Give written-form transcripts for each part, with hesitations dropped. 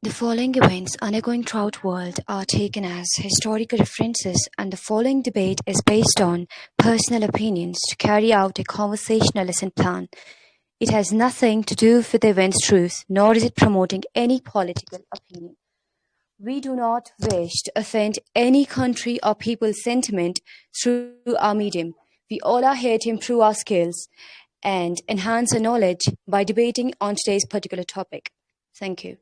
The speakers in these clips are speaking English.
The following events undergoing throughout world are taken as historical references, and the following debate is based on personal opinions to carry out a conversational lesson plan. It has nothing to do with the event's truth, nor is it promoting any political opinion. We do not wish to offend any country or people's sentiment through our medium. We all are here to improve our skills and enhance our knowledge by debating on today's particular topic. Thank you.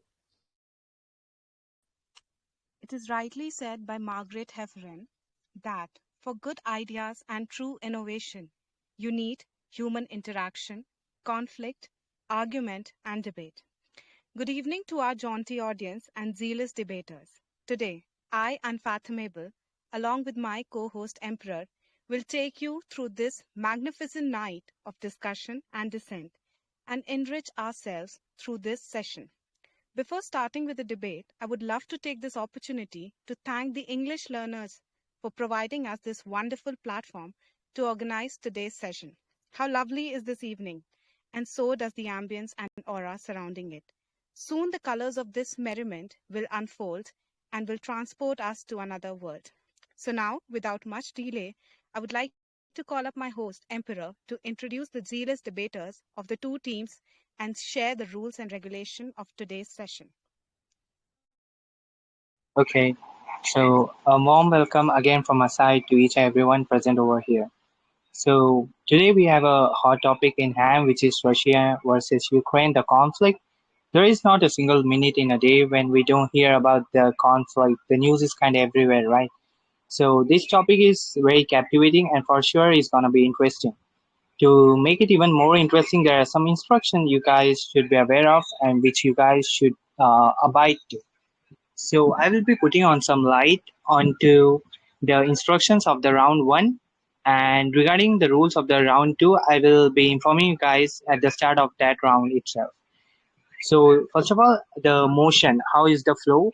It is rightly said by Margaret Heffernan that for good ideas and true innovation, you need human interaction, conflict, argument, and debate. Good evening to our jaunty audience and zealous debaters. Today, I, Unfathomable, along with my co-host Emperor, will take you through this magnificent night of discussion and dissent and enrich ourselves through this session. Before starting with the debate, I would love to take this opportunity to thank the English learners for providing us this wonderful platform to organize today's session. How lovely is this evening? And so does the ambience and aura surrounding it. Soon the colors of this merriment will unfold and will transport us to another world. So now, without much delay, I would like to call up my host, Emperor, to introduce the zealous debaters of the two teams and share the rules and regulation of today's session. Okay, so a warm welcome again from my side to each and everyone present over here. So today we have a hot topic in hand, which is Russia versus Ukraine, the conflict. There is not a single minute in a day when we don't hear about the conflict. The news is kind of everywhere, right? So this topic is very captivating and for sure is gonna be interesting. To make it even more interesting, there are some instructions you guys should be aware of and which you guys should abide to. So I will be putting on some light onto the instructions of the round one. And regarding the rules of the round two, I will be informing you guys at the start of that round itself. So first of all, the motion, how is the flow?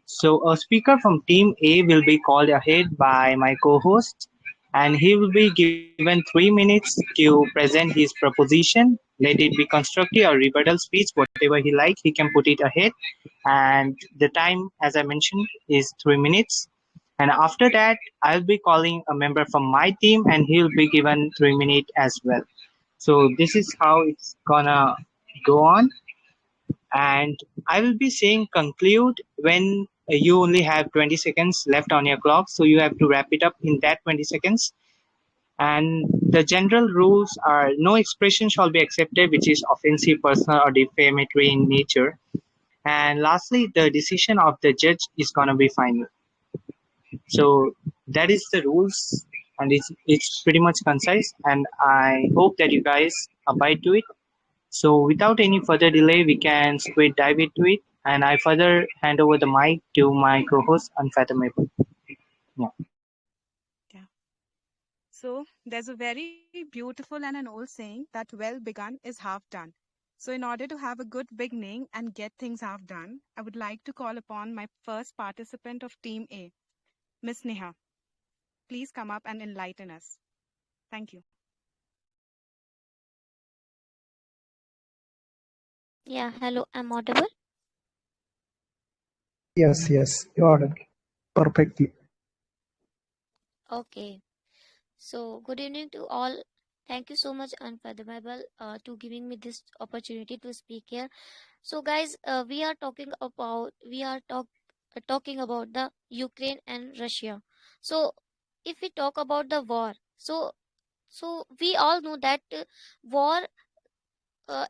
So a speaker from team A will be called ahead by my co-host and he will be given 3 minutes to present his proposition. Let it be constructive or rebuttal speech, whatever he like, he can put it ahead. And the time, as I mentioned, is 3 minutes. And after that, I'll be calling a member from my team and he'll be given 3 minutes as well. So this is how it's gonna go on. And I will be saying conclude when you only have 20 seconds left on your clock. So you have to wrap it up in that 20 seconds. And the general rules are no expression shall be accepted which is offensive, personal, or defamatory in nature. And lastly, the decision of the judge is going to be final. So that is the rules, and it's pretty much concise, and I hope that you guys abide to it. So without any further delay, we can straight dive into it, and I further hand over the mic to my co-host, Unfathomable. Yeah. Yeah. So there's a very beautiful and an old saying that well begun is half done. So in order to have a good beginning and get things half done, I would like to call upon my first participant of Team A, Miss Neha. Please come up and enlighten us. Thank you. Yeah, hello, I'm audible. Yes, you are perfectly. Okay, so good evening to all. Thank you so much, Unfathomable, to giving me this opportunity to speak here. So, guys, talking about the Ukraine and Russia. So, if we talk about the war, so we all know that war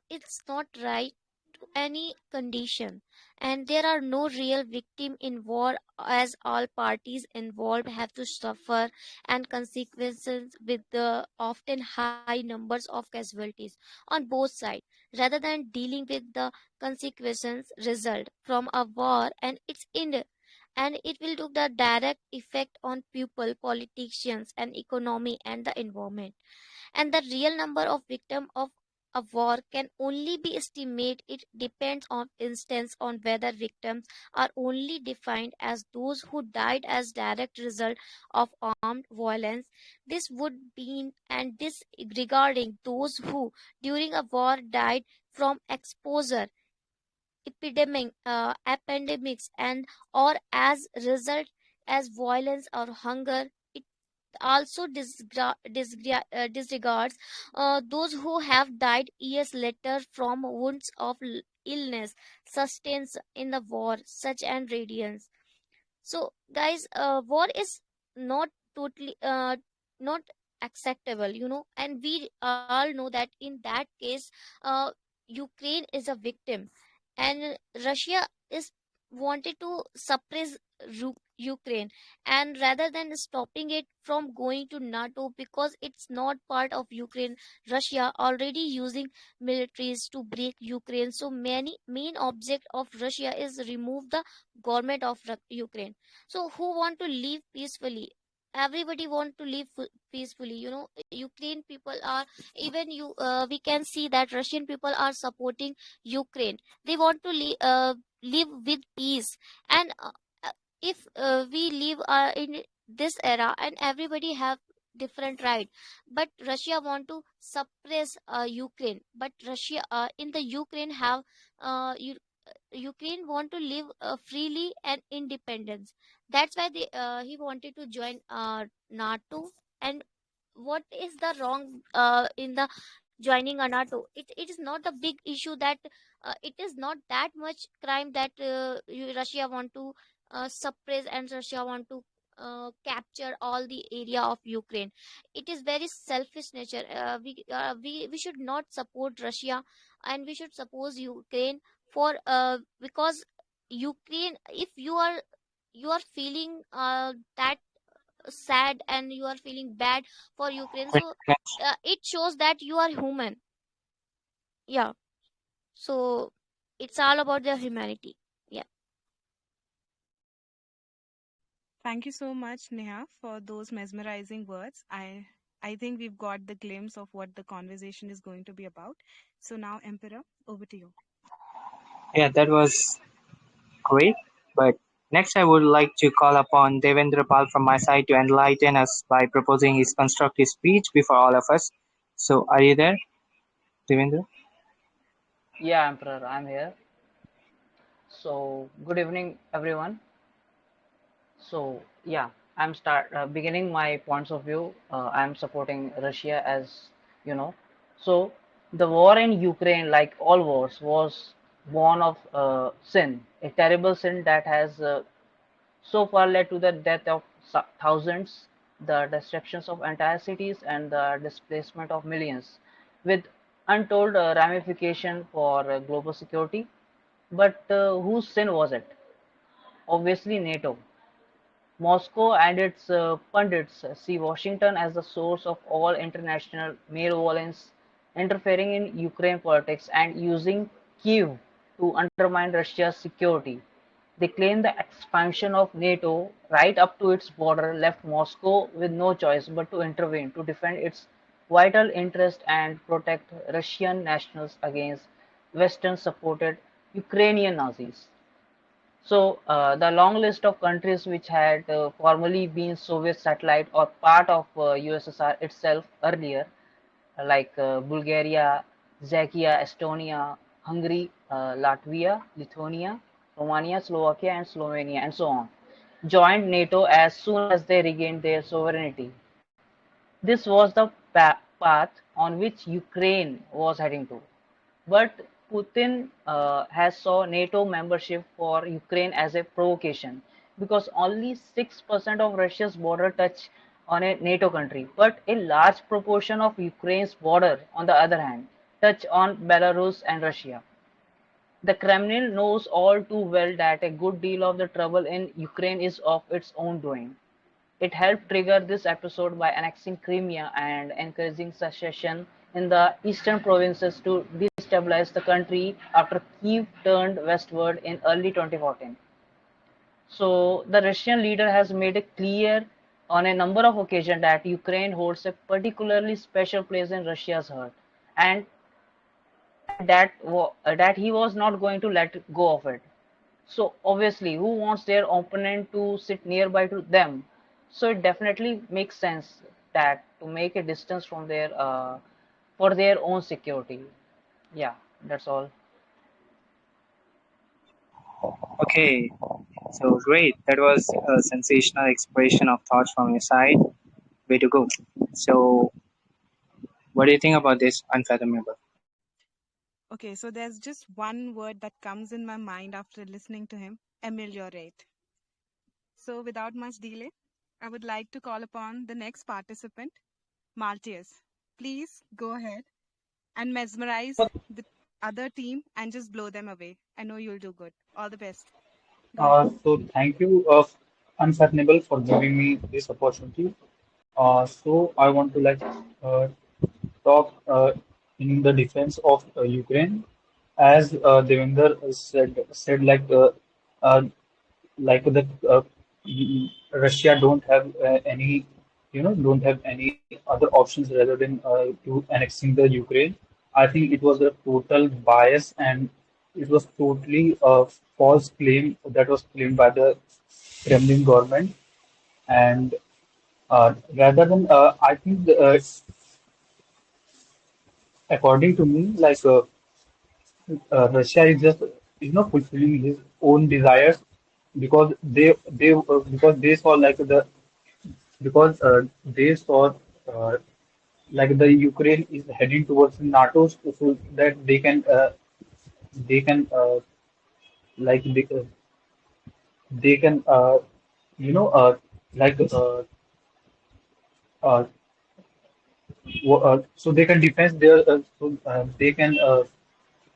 it's not right to any condition, and there are no real victim in war, as all parties involved have to suffer and consequences with the often high numbers of casualties on both sides, rather than dealing with the consequences result from a war and its end, and it will do the direct effect on people, politicians, and economy and the environment. And the real number of victims of a war can only be estimated. It depends on instance on whether victims are only defined as those who died as direct result of armed violence. This would mean and this regarding those who during a war died from exposure epidemics, and or as result as violence or hunger. It also disregards those who have died years later from wounds of illness sustained in the war, such and radiance. So, guys, war is not totally not acceptable, and we all know that in that case, uh, Ukraine is a victim, and Russia is wanted to suppress Ukraine, and rather than stopping it from going to NATO because it's not part of Ukraine, Russia already using militaries to break Ukraine. So many main object of Russia is remove the government of Ukraine. So who want to live peacefully? Everybody want to live peacefully. Ukraine people are, even we can see that Russian people are supporting Ukraine. They want to live with peace, and if we live in this era, and everybody have different right, but Russia want to suppress Ukraine. But Russia in the Ukraine have Ukraine want to live freely and independence. That's why he wanted to join NATO. And what is the wrong in the joining a NATO? It is not a big issue that it is not that much crime that Russia want to suppress, and Russia want to capture all the area of Ukraine. It is very selfish nature. We should not support Russia, and we should support Ukraine for because Ukraine, if you are feeling that sad and you are feeling bad for Ukraine, so it shows that you are human. Yeah. So it's all about the humanity. Yeah. Thank you so much, Neha, for those mesmerizing words. I think we've got the glimpse of what the conversation is going to be about. So now, Emperor, over to you. Yeah, that was great. But next, I would like to call upon Devendra Pal from my side to enlighten us by proposing his constructive speech before all of us. So, are you there, Devendra? Yeah, Emperor, I'm here. So, good evening, everyone. So, yeah, I'm start beginning my points of view. I'm supporting Russia, as you know. So, the war in Ukraine, like all wars, was born of sin, a terrible sin that has so far led to the death of thousands, the destructions of entire cities, and the displacement of millions, with untold ramification for global security. But whose sin was it? Obviously, NATO. Moscow and its pundits see Washington as the source of all international malevolence, interfering in Ukraine politics and using Kyiv to undermine Russia's security. They claim the expansion of NATO right up to its border left Moscow with no choice but to intervene to defend its vital interest and protect Russian nationals against Western supported Ukrainian Nazis. So, the long list of countries which had formerly been Soviet satellite or part of USSR itself earlier, like Bulgaria, Czechia, Estonia, Hungary, Latvia, Lithuania, Romania, Slovakia, and Slovenia, and so on, joined NATO as soon as they regained their sovereignty. This was the path on which Ukraine was heading to. But Putin has saw NATO membership for Ukraine as a provocation because only 6% of Russia's border touch on a NATO country, but a large proportion of Ukraine's border, on the other hand, touch on Belarus and Russia. The Kremlin knows all too well that a good deal of the trouble in Ukraine is of its own doing. It helped trigger this episode by annexing Crimea and encouraging secession in the eastern provinces to destabilize the country after Kyiv turned westward in early 2014. So the Russian leader has made it clear on a number of occasions that Ukraine holds a particularly special place in Russia's heart, and that he was not going to let go of it. So obviously, who wants their opponent to sit nearby to them? So it definitely makes sense that to make a distance from their for their own security. Yeah, that's all. Okay, so great. That was a sensational expression of thoughts from your side. Way to go. So, what do you think about this unfathomable? Okay, so there's just one word that comes in my mind after listening to him: ameliorate. So, without much delay, I would like to call upon the next participant, Maltius. Please go ahead and mesmerize the other team and just blow them away. I know you'll do good. All the best. Go ahead. So thank you, Unfathomable, for giving me this opportunity. So I want to uh, talk in the defense of Ukraine, as Devinder said uh, like the Russia don't have any don't have any other options rather than to annexing the Ukraine. I think it was a total bias and it was totally a false claim that was claimed by the Kremlin government. And rather than I think according to me, Russia is just fulfilling his own desires because they saw because they saw uh, like the Ukraine is heading towards NATO, so that they can like they can you know like uh, so they can defend their they can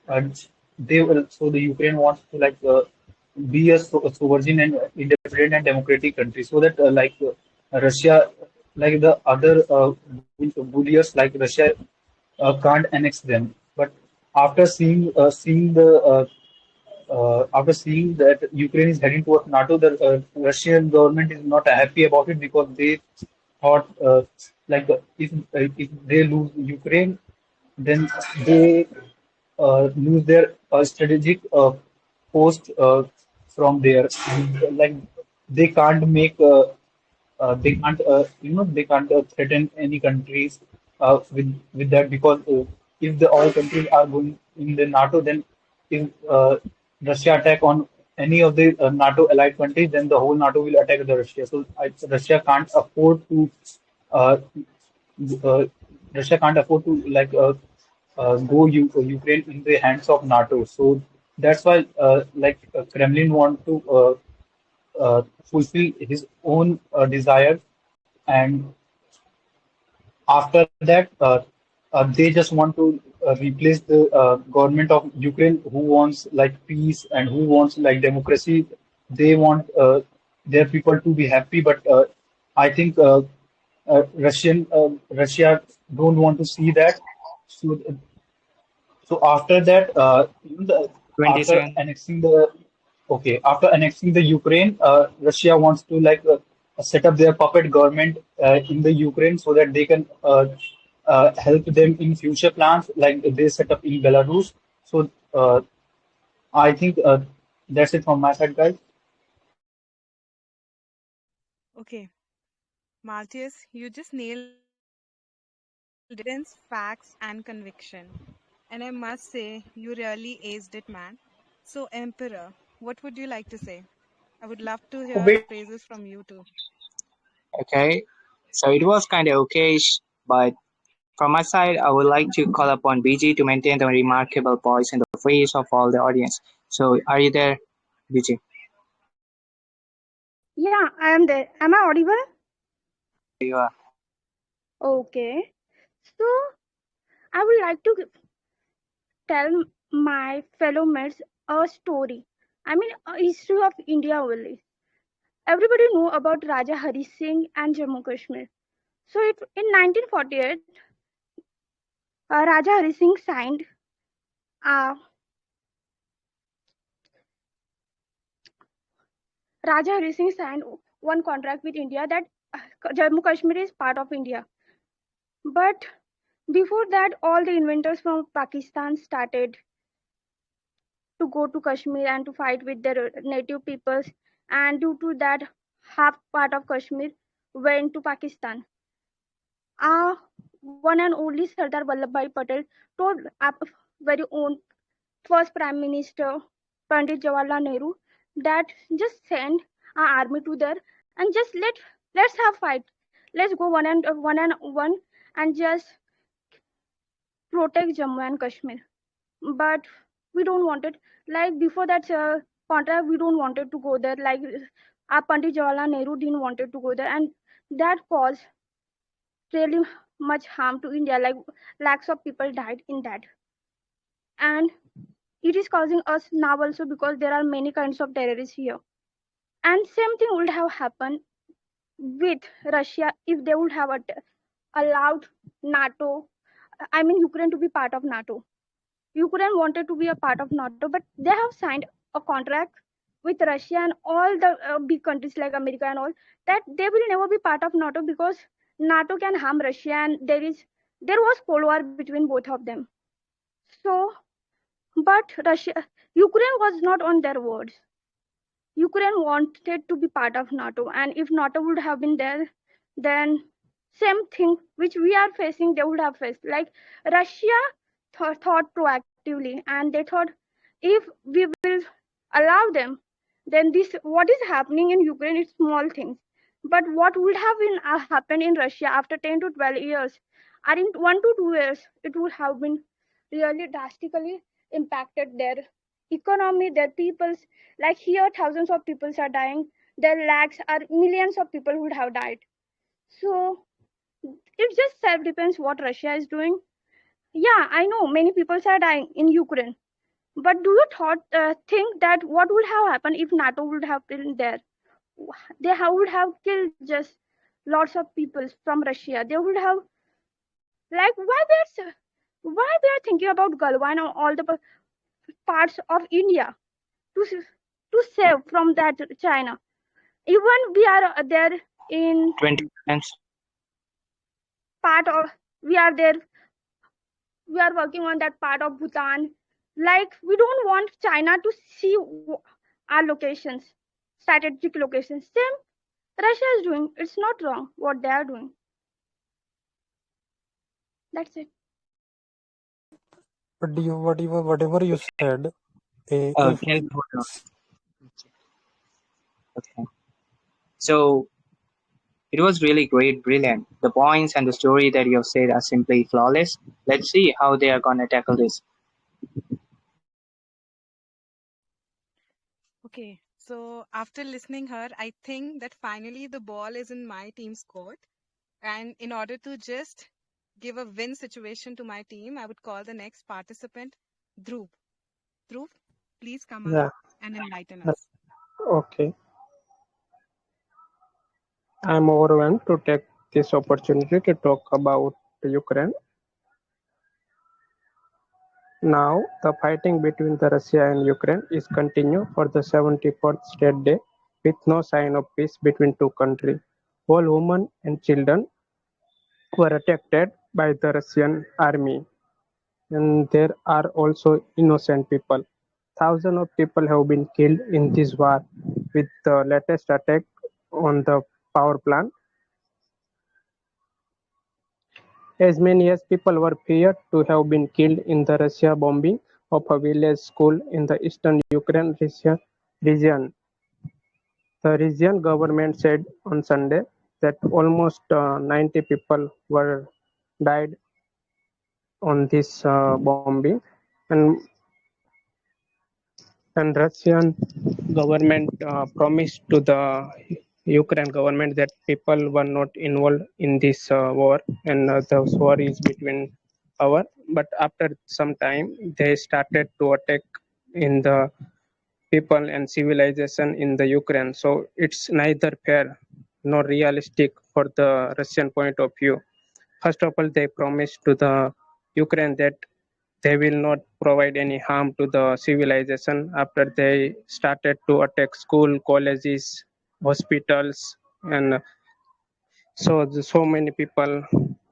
and they will so the Ukraine wants to be a sovereign and independent and democratic country so that Russia like the other bullies like Russia can't annex them. But after after seeing that Ukraine is heading towards NATO, the Russian government is not happy about it because they thought if they lose Ukraine, then they lose their strategic post from there. Like they can't make they can't they can't threaten any countries with that because if the all countries are going in the NATO, then if Russia attack on any of the NATO allied countries, then the whole NATO will attack the Russia. So Russia can't afford to uh, uh, Russia can't afford to go Ukraine in the hands of NATO. So that's why Kremlin want to fulfill his own desire, and after that they just want to replace the government of Ukraine who wants like peace and who wants like democracy. They want their people to be happy, but I think Russia don't want to see that. So so after that, 20 after seconds. annexing after annexing the Ukraine, Russia wants to set up their puppet government in the Ukraine so that they can help them in future plans, like they set up in Belarus. So I think that's it from my side, guys. Okay, Maltius, you just nailed evidence, facts, and conviction. And I must say, you really aced it, man. So, Emperor, what would you like to say? I would love to Oh, hear the wait, praises from you too. Okay, so it was kind of okay, but from my side, I would like to call upon BG to maintain the remarkable poise in the face of all the audience. So, are you there, BG? Yeah, I am there. Am I audible? You are. Okay. So I would like to tell my fellow mates a story. I mean, a history of India only. Everybody know about Raja Hari Singh and Jammu Kashmir. So in 1948, Raja Hari Singh signed uh, Raja Hari Singh signed one contract with India that Jammu Kashmir is part of India. But before that, all the inventors from Pakistan started to go to Kashmir and to fight with their native peoples. And due to that, half part of Kashmir went to Pakistan. Our one and only Sardar Vallabhbhai Patel told our very own first Prime Minister Pandit Jawaharlal Nehru that just send our army to there and just let's have fight. Let's go one and just protect Jammu and Kashmir. But we don't want it. Like before that contract, we don't wanted to go there. Like our Pandit Jawaharlal Nehru didn't wanted to go there, and that caused really much harm to India. Like lakhs of people died in that, and it is causing us now also because there are many kinds of terrorists here. And same thing would have happened with Russia if they would have allowed NATO, I mean Ukraine to be part of NATO. Ukraine wanted to be a part of NATO, but they have signed a contract with Russia and all the big countries like America and all that they will never be part of NATO because NATO can harm Russia and there was Cold War between both of them. So, but Ukraine was not on their words. Ukraine wanted to be part of NATO, and if NATO would have been there, then same thing which we are facing, they would have faced. Like Russia thought proactively, and they thought if we will allow them, then this what is happening in Ukraine is small things. But what would have been happened in Russia after 10 to 12 years, or in 1 to 2 years, it would have been really drastically impacted their economy, their peoples. Like here, thousands of people are dying. There lakhs or millions of people would have died. So it just self depends what Russia is doing. Yeah, I know many people are dying in Ukraine, but do you think that what would have happened if NATO would have been there? Would have killed just lots of people from Russia. They would have like why they are thinking about Galwan or all the parts of India to to save from that China. Even we are there in 20 seconds. part of we are there. We are working on that part of Bhutan. Like we don't want China to see our locations, strategic locations. Same Russia is doing. It's not wrong what they are doing. That's it. But whatever you said, if Can hold on. Okay. So it was really great, brilliant. The points and the story that you have said are simply flawless. Let's see how they are gonna tackle this. Okay, so after listening her, I think that finally the ball is in my team's court. And in order to just give a win situation to my team, I would call the next participant Dhruv. Dhruv, please come up Yeah. and enlighten us. Okay. I'm overwhelmed to take this opportunity to talk about Ukraine. Now, the fighting between the Russia and Ukraine is continued for the 74th straight day with no sign of peace between two countries. All women and children were attacked by the Russian army, and there are also innocent people. Thousands of people have been killed in this war, with the latest attack on the power plant. As many as people were feared to have been killed in the Russia bombing of a village school in the eastern Ukraine region. The region government said on Sunday that almost 90 people were died on this bombing, and Russian government promised to the Ukraine government that people were not involved in this war, and the war is between our. But after some time, they started to attack in the people and civilization in the Ukraine. So it's neither fair nor realistic for the Russian point of view. First of all, they promised to the Ukraine that they will not provide any harm to the civilization. After they started to attack school, colleges, hospitals, and so many people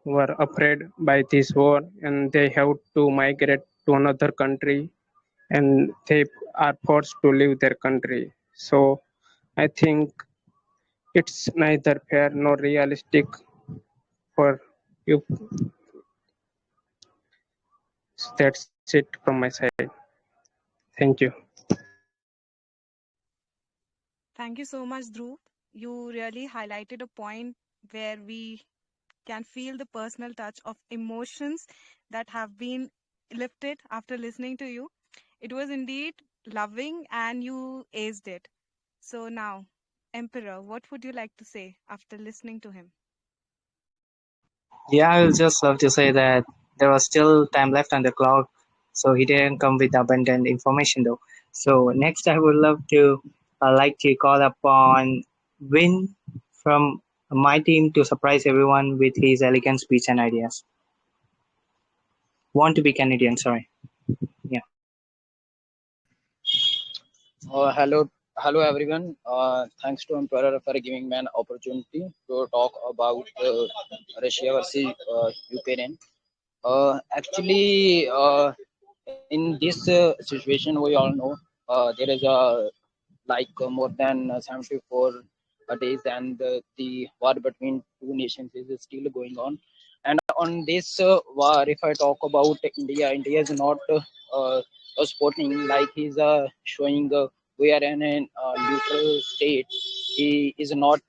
were afraid by this war, and they have to migrate to another country, and they are forced to leave their country. So I think it's neither fair nor realistic for you. That's it from my side. Thank you. Thank you so much, Dhruv. You really highlighted a point where we can feel the personal touch of emotions that have been lifted after listening to you. It was indeed loving and you aced it. So now, Emperor, what would you like to say after listening to him? Yeah, I will just love to say that there was still time left on the clock, so he didn't come with abundant information though. So next, I would love to like to call upon Win from my team to surprise everyone with his elegant speech and ideas. Want to be Canadian, sorry. Yeah. Hello everyone. Thanks to Emperor for giving me an opportunity to talk about Russia versus Ukraine. Actually, in this situation, we all know there is a more than 74 days, and the war between two nations is still going on. And on this war, if I talk about India, India is not supporting like he's showing we are in a neutral state. He is not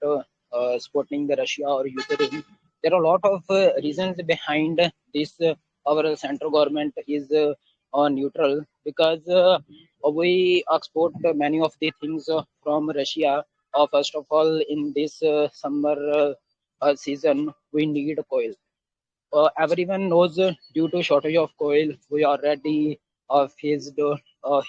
supporting the Russia or Ukraine. There are a lot of reasons behind this. Our central government is neutral because we export many of the things from Russia. First of all, in this summer season, we need coal. Everyone knows due to shortage of coal, we already faced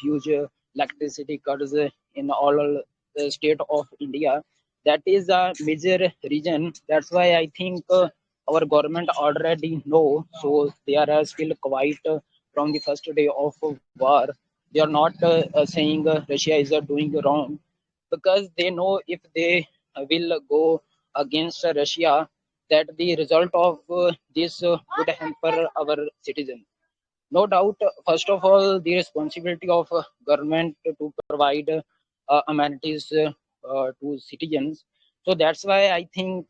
huge electricity cuts in all the state of India. That is a major reason. That's why I think our government already know. So they are still quiet from the first day of war. They are not saying Russia is doing wrong because they know if they will go against Russia, that the result of this would hamper our citizens. No doubt, first of all, the responsibility of government to provide amenities to citizens. So that's why I think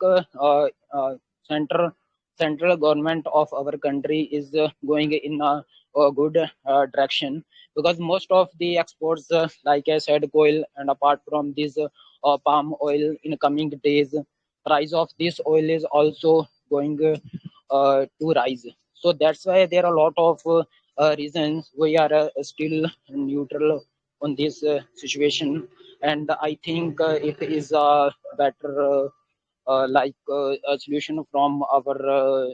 central central government of our country is going in a good direction because most of the exports, like I said, coal, and apart from this palm oil, in coming days, price of this oil is also going to rise. So that's why there are a lot of reasons we are still neutral on this situation, and I think it is a better a solution from our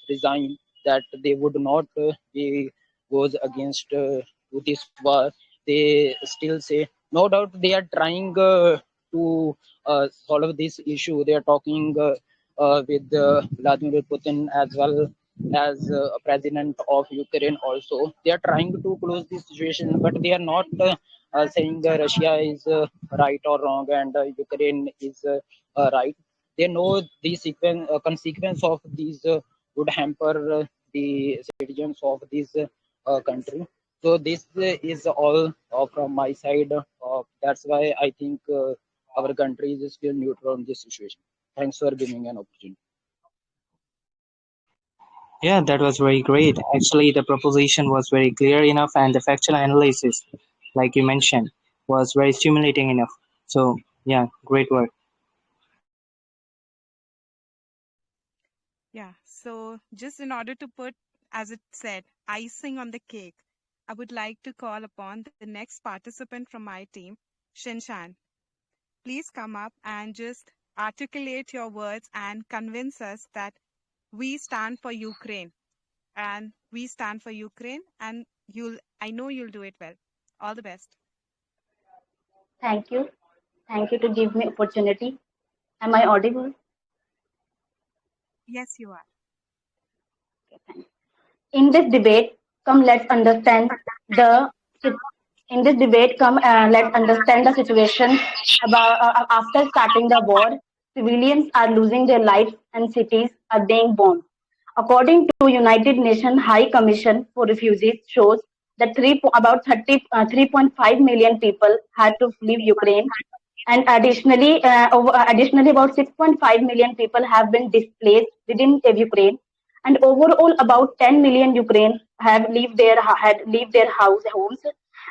design that they would not be goes against to this war. They still say, no doubt they are trying to solve this issue. They are talking with Vladimir Putin as well as president of Ukraine also. They are trying to close this situation, but they are not saying Russia is right or wrong and Ukraine is right. They know the consequence of these would hamper the citizens of this country. So this is all from my side. That's why I think our country is still neutral in this situation. Thanks for giving an opportunity. Yeah, that was very great. Actually, the proposition was very clear enough, and the factual analysis, like you mentioned, was very stimulating enough. So, yeah, great work. Yeah, so just in order to put, as it said, icing on the cake, I would like to call upon the next participant from my team, Shinshan. Please come up and just articulate your words and convince us that we stand for Ukraine and we stand for Ukraine, and I know you'll do it well. All the best. Thank you. Thank you to give me opportunity. Am I audible? Yes, you are. Okay, thanks. In this debate, come let's understand the sit- in this debate come let's understand the situation about after starting the war, civilians are losing their lives and cities are being bombed. According to United Nations High Commission for Refugees shows that about 3.5 million people had to leave Ukraine, and additionally about 6.5 million people have been displaced within Ukraine, and overall about 10 million Ukraine have leave their homes.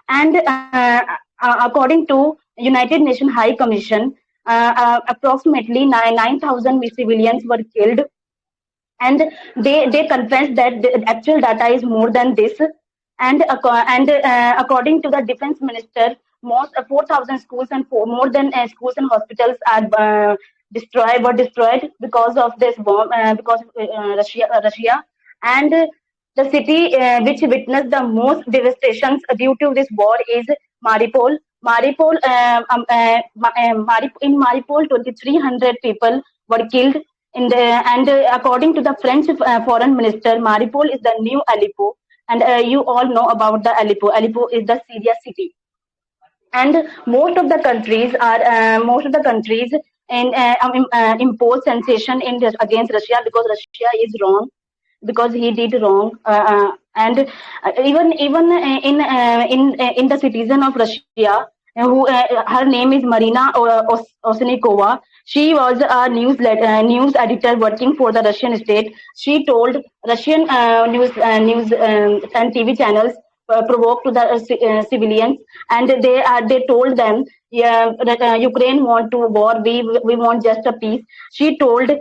And according to United Nations High Commission, approximately 9,000 civilians were killed, and they confessed that the actual data is more than this. And according to the defense minister, most 4,000 schools and more than schools and hospitals are destroyed because of this bomb, because of Russia. And the city which witnessed the most devastations due to this war is Mariupol. In Mariupol, 2,300 people were killed. And according to the French foreign minister, Mariupol is the new Aleppo. And you all know about the Aleppo. Aleppo is the Syria city. And most of the countries impose sanction against Russia because Russia is wrong, because he did wrong. And even in the citizen of Russia, who her name is Marina Osnikova. She was a news editor working for the Russian state. She told Russian news and TV channels provoked to the civilians, and they told them, yeah, Ukraine want to war. We want just a peace. She told,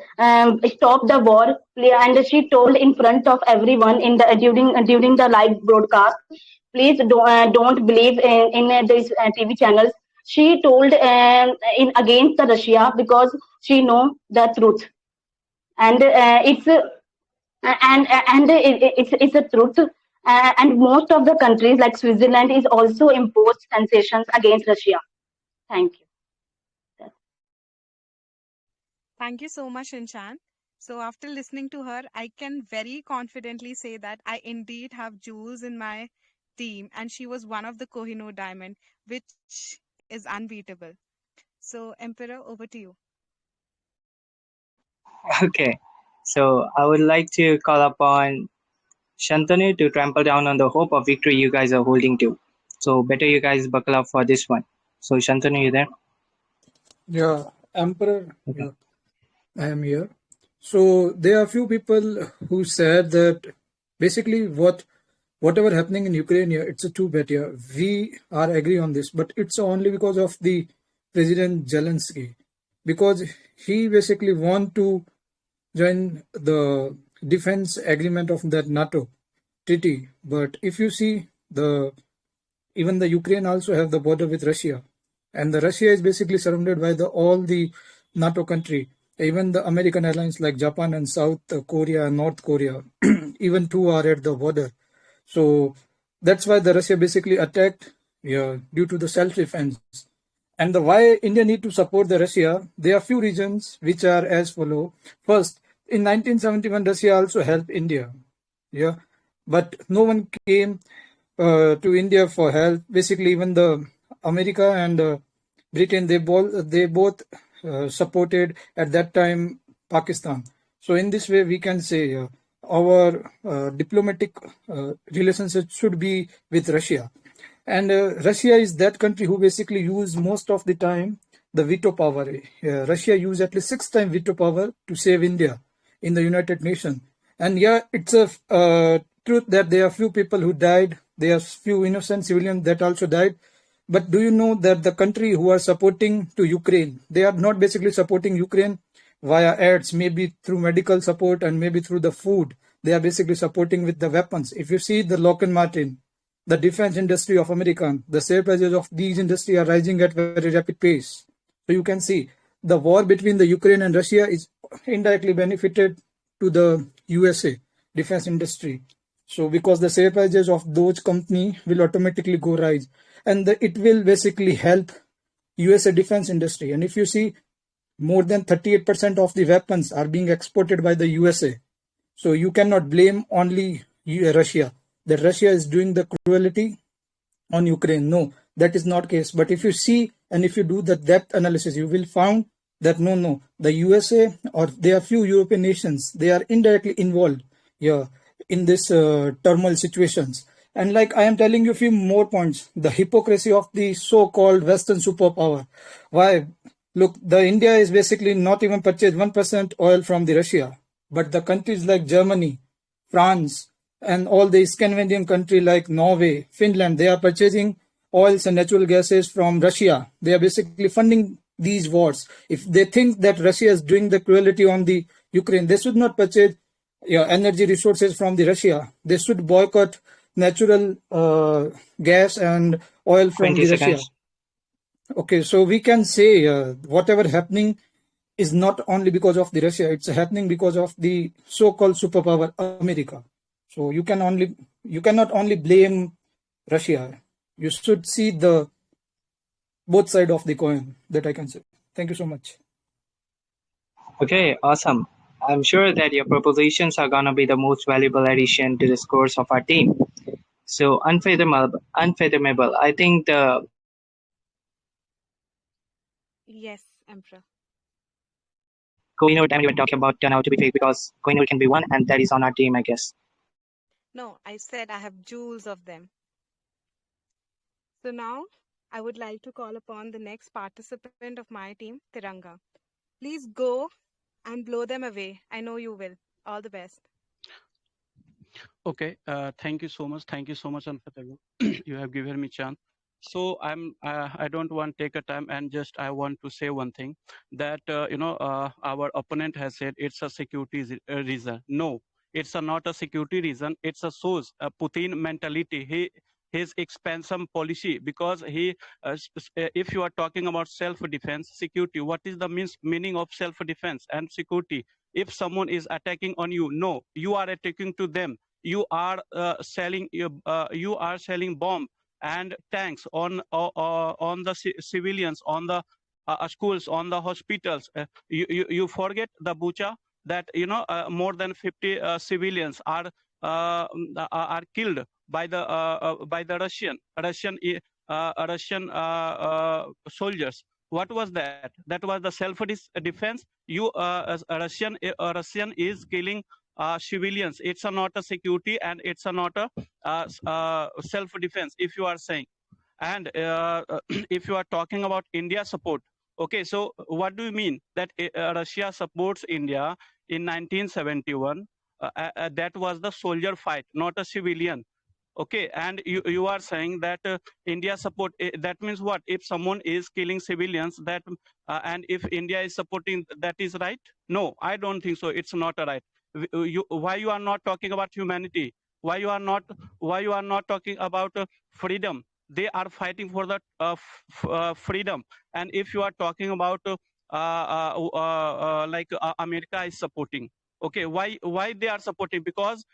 stop the war, and she told in front of everyone in the during the live broadcast, please don't believe in these TV channels. She told in against the Russia because she know the truth, and it's a truth. And most of the countries like Switzerland is also imposed sanctions against Russia. Thank you. Thank you so much, Inshan. So after listening to her, I can very confidently say that I indeed have Jules in my team, and she was one of the Kohinoor Diamond, which is unbeatable. So Emperor, over to you. Okay, so I would like to call upon Shantanu to trample down on the hope of victory you guys are holding to. So better you guys buckle up for this one. So Shantanu, you there? Yeah, Emperor, Okay. yeah, I am here. So there are few people who said that basically whatever happening in Ukraine here, it's a too bad here. We are agree on this, but it's only because of the President Zelensky, because he basically want to join the defense agreement of that NATO treaty. But if you see even the Ukraine also have the border with Russia, and the Russia is basically surrounded by all the NATO country, even the American alliance like Japan and South Korea and North Korea, even two are at the border. So that's why the Russia basically attacked due to the self-defense. And why India need to support the Russia, there are few reasons which are as follow. First, in 1971, Russia also helped India. Yeah, but no one came to India for help. Basically, even the America and Britain, they both supported at that time Pakistan. So in this way, we can say our diplomatic relationship should be with Russia. And Russia is that country who basically use most of the time the veto power. Russia used at least 6 times veto power to save India in the United Nations. And yeah, it's a truth that there are few people who died. There are few innocent civilians that also died. But do you know that the country who are supporting to Ukraine, they are not basically supporting Ukraine via ads, maybe through medical support and maybe through the food. They are basically supporting with the weapons. If you see the Lockheed Martin, the defense industry of America, the share prices of these industry are rising at very rapid pace. So you can see the war between the Ukraine and Russia is indirectly benefited to the USA defense industry. So because the share prices of those company will automatically go rise, and it will basically help USA defense industry. And if you see, more than 38% of the weapons are being exported by the USA. So you cannot blame only Russia, that Russia is doing the cruelty on Ukraine. No, that is not case. But if you see and if you do the depth analysis, you will find that no, the USA or there are few European nations, they are indirectly involved in this turmoil situations. And like I am telling you a few more points, the hypocrisy of the so-called Western superpower. Why? Look, the India is basically not even purchased 1% oil from the Russia, but the countries like Germany, France, and all the Scandinavian country like Norway, Finland, they are purchasing oils and natural gases from Russia. They are basically funding these wars. If they think that Russia is doing the cruelty on the Ukraine, they should not purchase energy resources from the Russia. They should boycott natural gas and oil from 20 the Russia. seconds. Okay, so we can say whatever happening is not only because of the Russia, it's happening because of the so-called superpower America. So you cannot only blame Russia. You should see the both side of the coin, that I can say. Thank you so much. Okay, awesome. I'm sure that your propositions are gonna be the most valuable addition to the scores of our team. So unfathomable. I think the Yes, Emperor. Kohinoor time you were talking about turned out to be fake because Kohinoor can be one, and that is on our team, I guess. No, I said I have jewels of them. So now I would like to call upon the next participant of my team, Tiranga. Please go and blow them away. I know you will. All the best. Okay, thank you so much. Thank you so much, Anfatagu. You have given me chance. So I don't want to take a time, and just I want to say one thing that our opponent has said it's a security reason. No, it's not a security reason. It's a source, a Putin mentality. His expansion policy, because if you are talking about self-defense, security, what is the meaning of self-defense and security? If someone is attacking on you, no, you are attacking to them. You are selling bomb and tanks on the civilians, on the schools, on the hospitals. You forget the Bucha, that more than 50 civilians are killed by the Russian soldiers. What was that? That was the self-defense. Russian is killing civilians. It's not a security, and it's not a self-defense, if you are saying. And if you are talking about India support, okay, so what do you mean that Russia supports India in 1971? That was the soldier fight, not a civilian. Okay, and you are saying that India support, that means what? If someone is killing civilians, that and if India is supporting, that is right? No, I don't think so. It's not a right. Why you are not talking about humanity? Why you are not talking about freedom? They are fighting for the freedom. And if you are talking about America is supporting, okay, why they are supporting? Because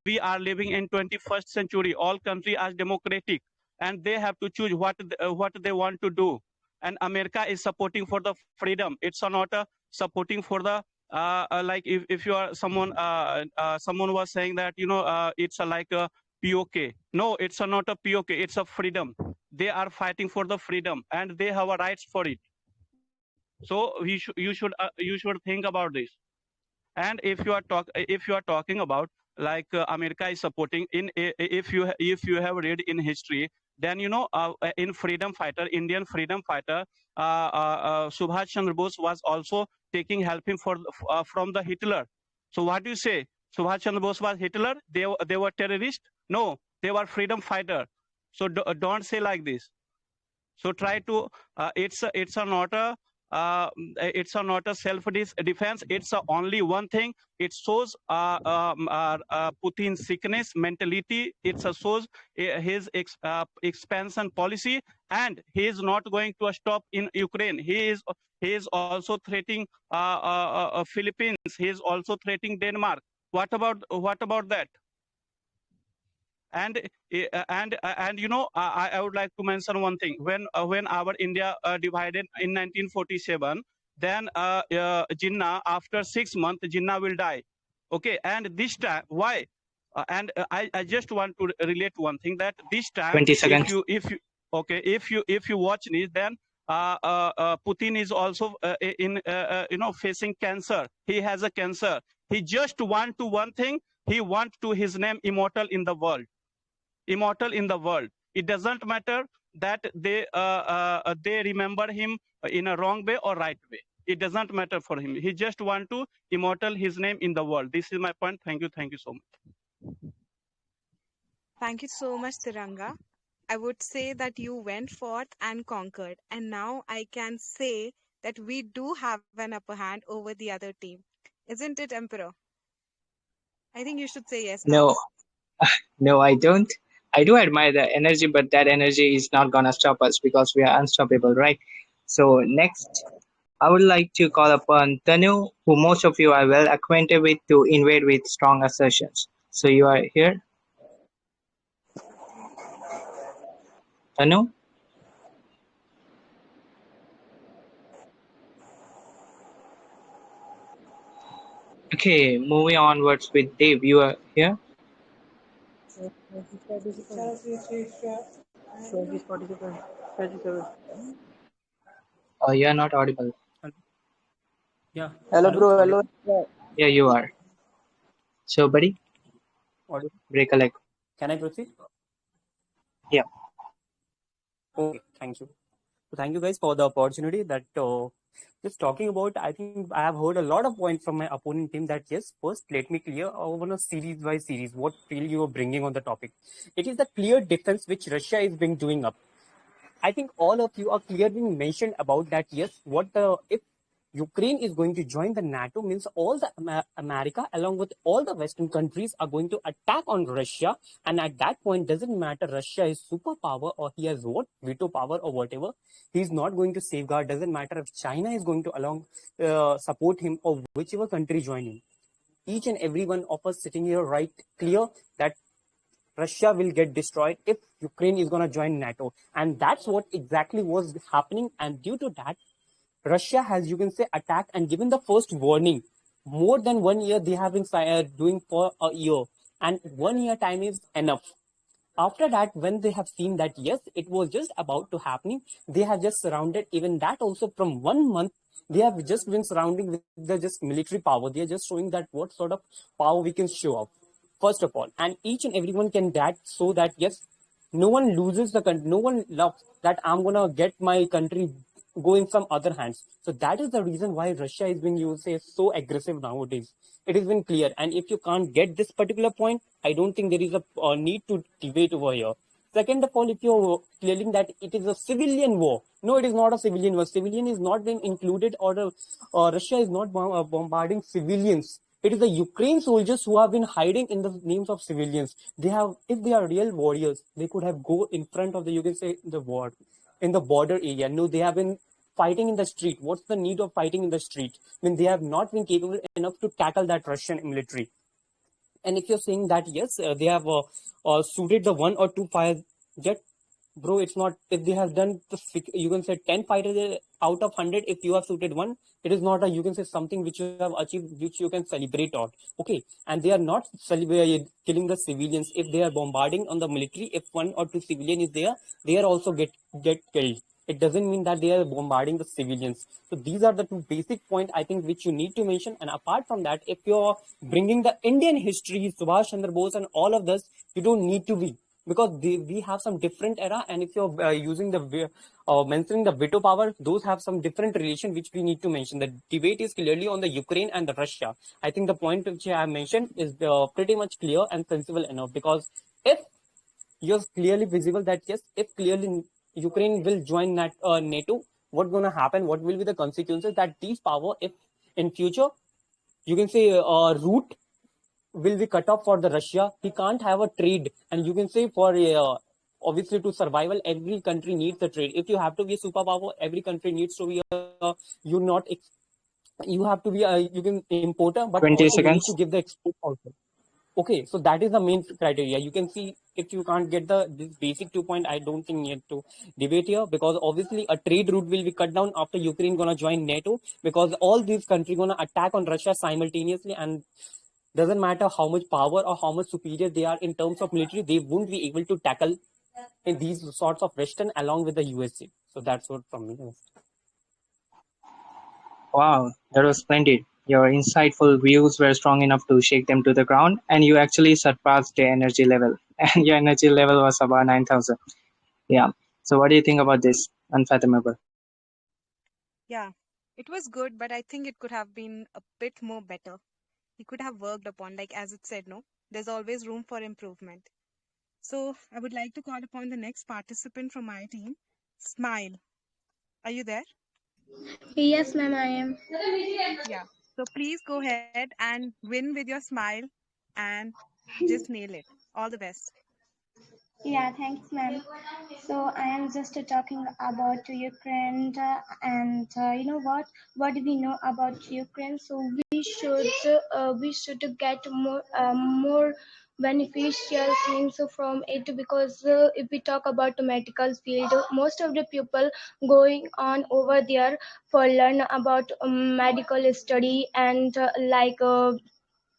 we are living in 21st century. All countries are democratic, and they have to choose what they want to do. And America is supporting for the freedom. It's not supporting for the like if you are someone was saying that it's like a POK. No, it's not a POK. It's a freedom. They are fighting for the freedom, and they have a rights for it. So you should think about this. And if you are talking about like America is supporting if you have read in history, then in freedom fighter, Indian freedom fighter, Subhash Chandra Bose was also taking helping from the Hitler. So what do you say? Subhash Chandra Bose was Hitler? They were terrorists? No, they were freedom fighter. So don't say like this. So try to it's not a self defense. It's only one thing. It shows Putin's sickness mentality. It shows his expansion policy, and he is not going to stop in Ukraine. He is also threatening Philippines. He is also threatening Denmark. What about that? And I would like to mention one thing. When our India divided in 1947, then Jinnah, after 6 months, Jinnah will die. Okay, and this time why? I just want to relate one thing, that this time 20 seconds. if you watch this, then Putin is also facing cancer. He has a cancer. He just want to one thing. He want to his name immortal in the world. Immortal in the world. It doesn't matter that they remember him in a wrong way or right way. It doesn't matter for him. He just want to immortal his name in the world. This is my point. Thank you so much. Thank you so much, Tiranga. I would say that you went forth and conquered, and now I can say that we do have an upper hand over the other team. Isn't it, Emperor? I think you should say yes now. No, no, I don't. I do admire the energy, but that energy is not gonna stop us because we are unstoppable, right? So next, I would like to call upon Tanu, who most of you are well acquainted with, to invade with strong assertions. So you are here, Tanu? Okay, moving onwards with Dave. You are here? You are not audible. Yeah. Hello, Hello. bro. Hello. Audible. Yeah, you are. So, buddy, Audible. break a leg. Can I proceed? Yeah. Okay. Thank you. So thank you guys for the opportunity that just talking about. I think I have heard a lot of points from my opponent team that yes, first let me clear on a series by series what feel you are bringing on the topic. It is the clear difference which Russia is being doing up. I think all of you are clearly mentioned about that. Yes, what the if Ukraine is going to join the NATO means all the America along with all the Western countries are going to attack on Russia, and at that point doesn't matter Russia is superpower or he has what veto power or whatever, he's not going to safeguard. Doesn't matter if China is going to along support him or whichever country join him. Each and every one of us sitting here right clear that Russia will get destroyed if Ukraine is going to join NATO. And that's what exactly was happening. And due to that, Russia has, you can say, attacked and given the first warning. More than 1 year they have been doing for a year. And 1 year time is enough. After that, when they have seen that, yes, it was just about to happening, they have just surrounded even that also from 1 month. They have just been surrounding with the just military power. They are just showing that what sort of power we can show off first of all, and each and everyone can that so that yes, no one loses the country, no one loves that I'm gonna get my country go in some other hands. So that is the reason why Russia is being, you say, so aggressive nowadays. It has been clear, and if you can't get this particular point, I don't think there is a need to debate over here. Second of all, if you're clearing that it is a civilian war, no, it is not a civilian war. Civilian is not being included, or Russia is not bombarding civilians. It is the Ukraine soldiers who have been hiding in the names of civilians. They have, if they are real warriors, they could have go in front of the, you can say, the war in the border area. No, they have been fighting in the street. What's the need of fighting in the street when they have not been capable enough to tackle that Russian military? And if you're saying that yes, they have suited the one or two fire jet, bro, it's not. If they have done the you can say 10 fighters out of 100, if you have suited one, it is not a, you can say, something which you have achieved which you can celebrate on. Okay, and they are not killing the civilians. If they are bombarding on the military, if one or two civilian is there, they are also get killed. It doesn't mean that they are bombarding the civilians. So these are the two basic points I think which you need to mention. And apart from that, if you're bringing the Indian history, Subhash Chandra Bose and all of this, you don't need to be, because we have some different era. And if you're using the mentioning the veto power, those have some different relation which we need to mention. The debate is clearly on the Ukraine and the Russia. I think the point which I have mentioned is pretty much clear and sensible enough, because if you're clearly visible that yes, if clearly Ukraine will join NATO, what's going to happen, what will be the consequences, that these power, if in future you can say route will be cut off for the Russia, he can't have a trade. And you can say for obviously to survival, every country needs a trade. If you have to be a superpower, every country needs to be you not you have to be a, you can importer, but 20 also you need seconds. to give the export also. Okay, so that is the main criteria. You can see if you can't get the this basic 2 point, I don't think you have to debate here, because obviously a trade route will be cut down after Ukraine gonna join NATO, because all these countries gonna attack on Russia simultaneously, and doesn't matter how much power or how much superior they are in terms of military, they won't be able to tackle in these sorts of Western along with the USA. So that's what from me. Wow, that was splendid. Your insightful views were strong enough to shake them to the ground, and you actually surpassed the energy level. And your energy level was about 9,000. Yeah. So, what do you think about this? Unfathomable. Yeah, it was good, but I think it could have been a bit more better. He could have worked upon, like as it said, no, there's always room for improvement. So I would like to call upon the next participant from my team, Smile. Are you there? Yes, ma'am, I am. Yeah. So please go ahead and win with your smile and just nail it. All the best. Yeah, thanks, ma'am. So I am just talking about Ukraine, and you know what? What do we know about Ukraine? So we should get more beneficial things from it, because if we talk about the medical field, most of the people going on over there for learn about medical study and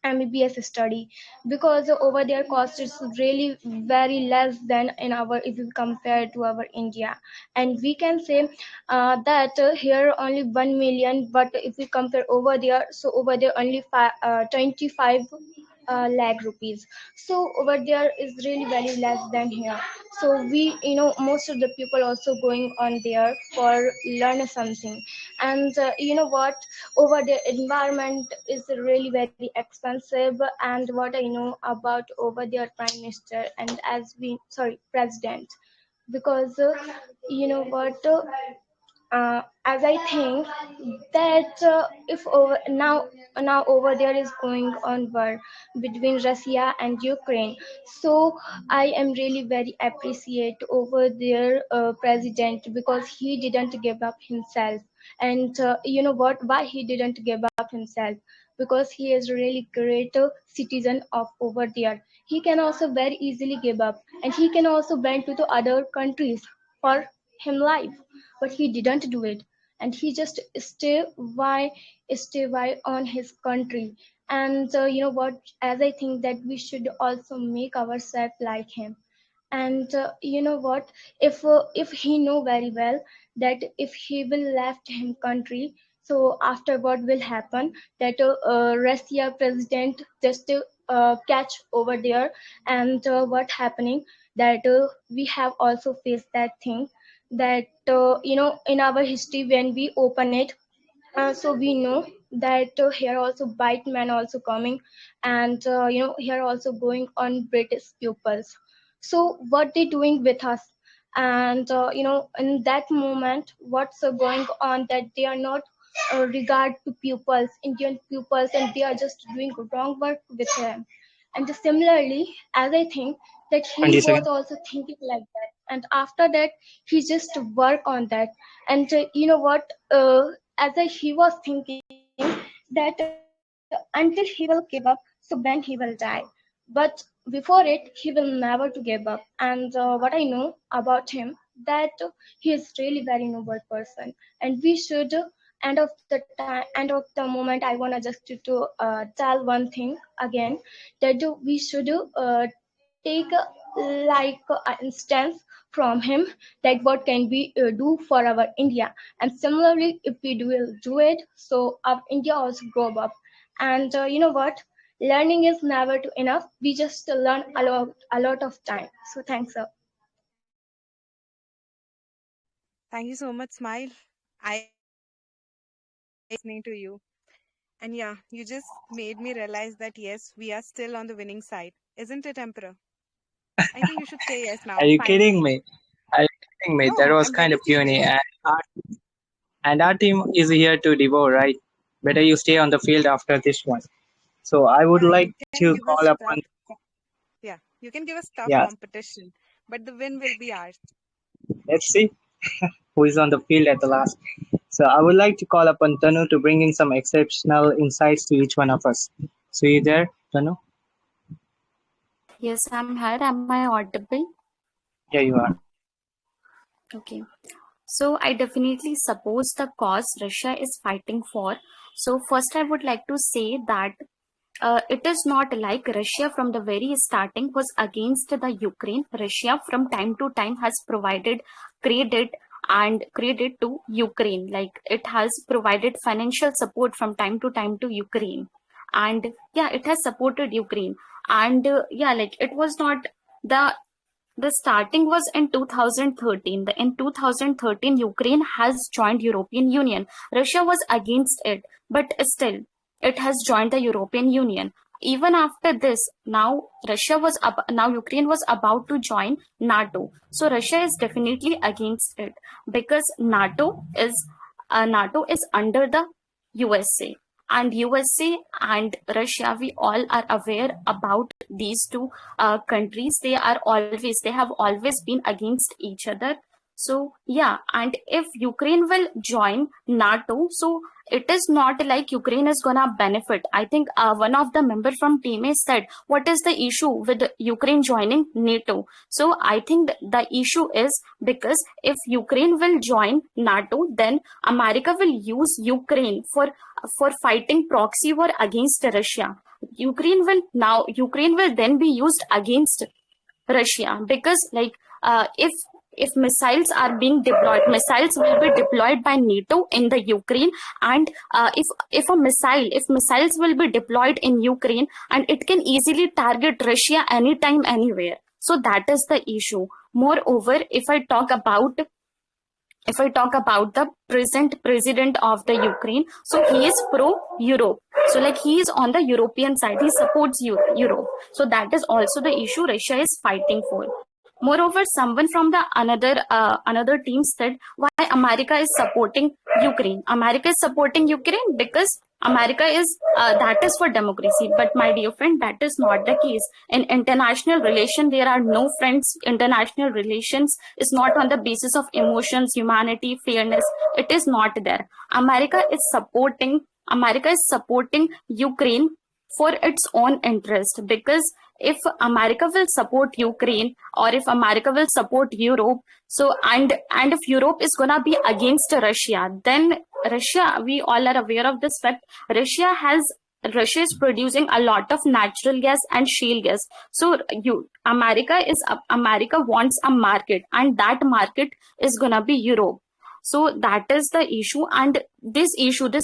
MBBS study, because over there cost is really very less than in our, if you compare to our India. And we can say that here only 1 million, but if we compare over there, so over there only 25 lakh rupees. So over there is really very less than here. So we, most of the people also going on there for learn something. And you know what, over the environment is really very expensive. And what I know about over their prime minister, and as we, sorry, president, because you know what, as I think that if over now over there is going on war between Russia and Ukraine, so I am really very appreciate over their president, because he didn't give up himself. And you know what, why he didn't give up himself? Because he is really great citizen of over there. He can also very easily give up, and he can also went to the other countries for him life, but he didn't do it. And he just stay on his country. And you know what, as I think that we should also make ourselves like him. And you know what, if he know very well that if he will left him country, so after what will happen, that Russia president just catch over there. And what happening, that we have also faced that thing, that in our history when we open it, so we know that here also white men also coming. And here also going on British pupils. So what they doing with us? And in that moment, what's going on, that they are not regard to pupils, Indian pupils, and they are just doing wrong work with them. And similarly, as I think that he 20 was seconds. also thinking like that, and after that he just work on that. And you know what, as he was thinking that until he will give up, so then he will die. But before it, he will never to give up. And what I know about him, that he is really very noble person. And we should end of the moment, I want to just to tell one thing again, that we should take an instance from him, that what can we do for our India. And similarly, if we do it, so our India also grow up. And you know what, learning is never too enough. We just learn a lot of time. So thanks, sir. Thank you so much, Smile. I listening to you. And yeah, you just made me realize that yes, we are still on the winning side. Isn't it, Emperor? I think you should say yes Are now, you kidding finally. me? Are you kidding me? That No, was I'm kind very of puny. serious. And our team is here to devour, right? Better you stay on the field after this one. So I would Yeah, like you can to give us call tough. upon, Yeah, you can give us tough yeah, competition, but the win will be ours. let's see who is on the field at the last. So I would like to call upon Tanu to bring in some exceptional insights to each one of us. So you there, Tanu? Yes, I'm here. Am I audible? Yeah, you are. Okay. So I definitely suppose the cause Russia is fighting for. So first, I would like to say that it is not like Russia from the very starting was against the Ukraine. Russia from time to time has provided credit to Ukraine. Like it has provided financial support from time to Ukraine. And yeah, it has supported Ukraine. And yeah, like it was not the the starting was in 2013. In 2013, Ukraine has joined European Union. Russia was against it, but still, it has joined the European Union. even after this, now Ukraine was about to join NATO. So Russia is definitely against it, because NATO is under the USA. And USA and Russia, we all are aware about these two countries. They have always been against each other. So yeah, and if Ukraine will join NATO, so it is not like Ukraine is gonna benefit. I think one of the member from TMA said, what is the issue with Ukraine joining NATO? So I think the issue is because if Ukraine will join NATO, then America will use Ukraine for fighting proxy war against Russia. Ukraine will then be used against Russia, because if missiles are being deployed, missiles will be deployed by NATO in the Ukraine, and if missiles will be deployed in Ukraine, and it can easily target Russia anytime, anywhere. So that is the issue. Moreover, if I talk about the present president of the Ukraine, so he is pro-Europe. So like he is on the European side. He supports Europe. So that is also the issue Russia is fighting for. Moreover, someone from the another team said, why America is supporting Ukraine? America is supporting Ukraine because America is that is for democracy. But my dear friend, that is not the case. In international relation, there are no friends. International relations is not on the basis of emotions, humanity, fairness. It is not there. America is supporting Ukraine for its own interest, because if America will support Ukraine, or if America will support Europe, so and if Europe is gonna be against Russia, then Russia, we all are aware of this fact, Russia is producing a lot of natural gas and shale gas. So America wants a market, and that market is gonna be Europe. So that is the issue. And this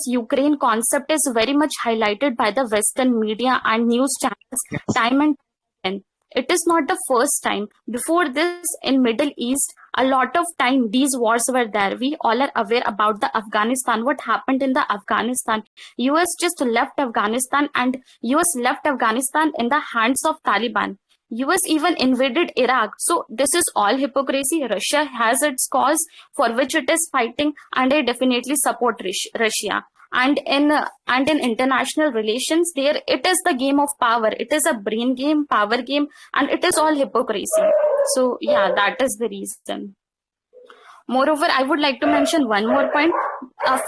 Ukraine concept is very much highlighted by the Western media and news channels time and time. It is not the first time. Before this, in Middle East, a lot of time these wars were there. We all are aware about the Afghanistan. What happened in the Afghanistan? US just left Afghanistan, and US left Afghanistan in the hands of Taliban. US even invaded Iraq. So this is all hypocrisy. Russia has its cause for which it is fighting, and I definitely support Russia. And in international relations, there it is the game of power. It is a brain game, power game, and it is all hypocrisy. So yeah, that is the reason. Moreover, I would like to mention one more point.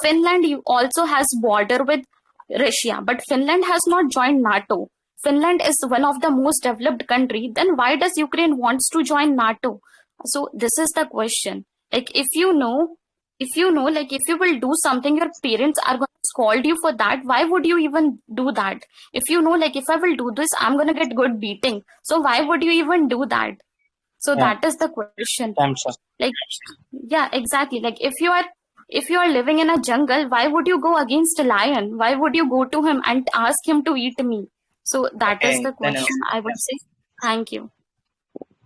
Finland also has border with Russia, but Finland has not joined NATO. Finland is one of the most developed country. Then why does Ukraine wants to join NATO? So this is the question. Like if you will do something, your parents are going to scold you for that. Why would you even do that? If you know, like if I will do this, I'm going to get good beating. So why would you even do that? So that is the question. Like, yeah, exactly. Like if you are living in a jungle, why would you go against a lion? Why would you go to him and ask him to eat me? So that is the question I would say. Thank you.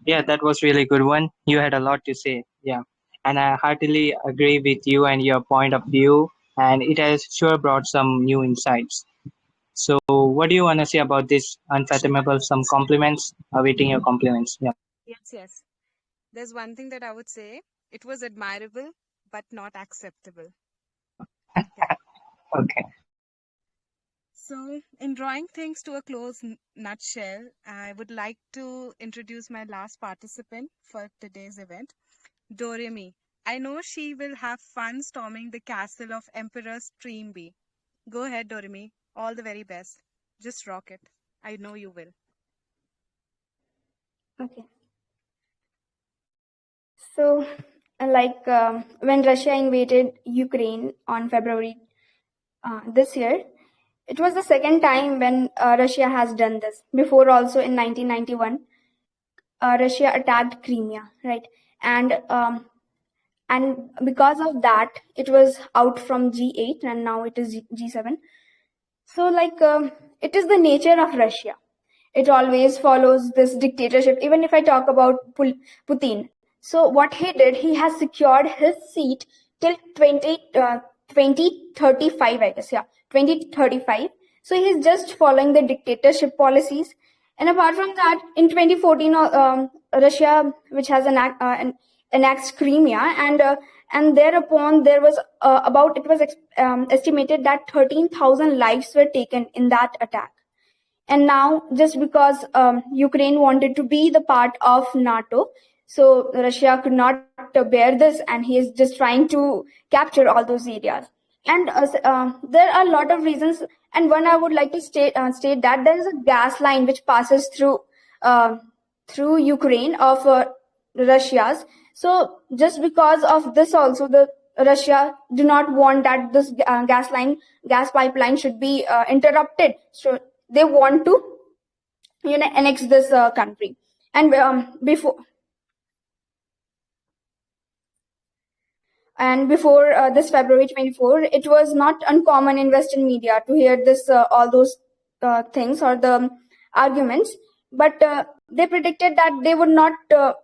Yeah, that was really good one. You had a lot to say. Yeah. And I heartily agree with you and your point of view. And it has sure brought some new insights. So what do you want to say about this unfathomable? Some compliments? Awaiting your compliments. Yeah. Yes. There's one thing that I would say. It was admirable, but not acceptable. Yeah. Okay. So, in drawing things to a close nutshell, I would like to introduce my last participant for today's event, Doremi. I know she will have fun storming the castle of Emperor Streamby. Go ahead, Doremi. All the very best. Just rock it. I know you will. Okay. So, when Russia invaded Ukraine on February this year, it was the second time when Russia has done this. Before also in 1991, Russia attacked Crimea, right? And because of that, it was out from G8 and now it is G7. So it is the nature of Russia. It always follows this dictatorship. Even if I talk about Putin, so what he did, he has secured his seat till 2035, I guess. Yeah, 2035. So he's just following the dictatorship policies. And apart from that, in 2014, Russia, which has annexed Crimea, and thereupon there was estimated that 13,000 lives were taken in that attack. And now, just because Ukraine wanted to be the part of NATO, so Russia could not bear this, and he is just trying to capture all those areas. And there are a lot of reasons, and one I would like to state that there is a gas line which passes through Ukraine of Russia's. So just because of this, also the Russia do not want that this gas pipeline should be interrupted. So they want to, annex this country. And before this February 24, it was not uncommon in Western media to hear this all those things or the arguments. But they predicted that they would not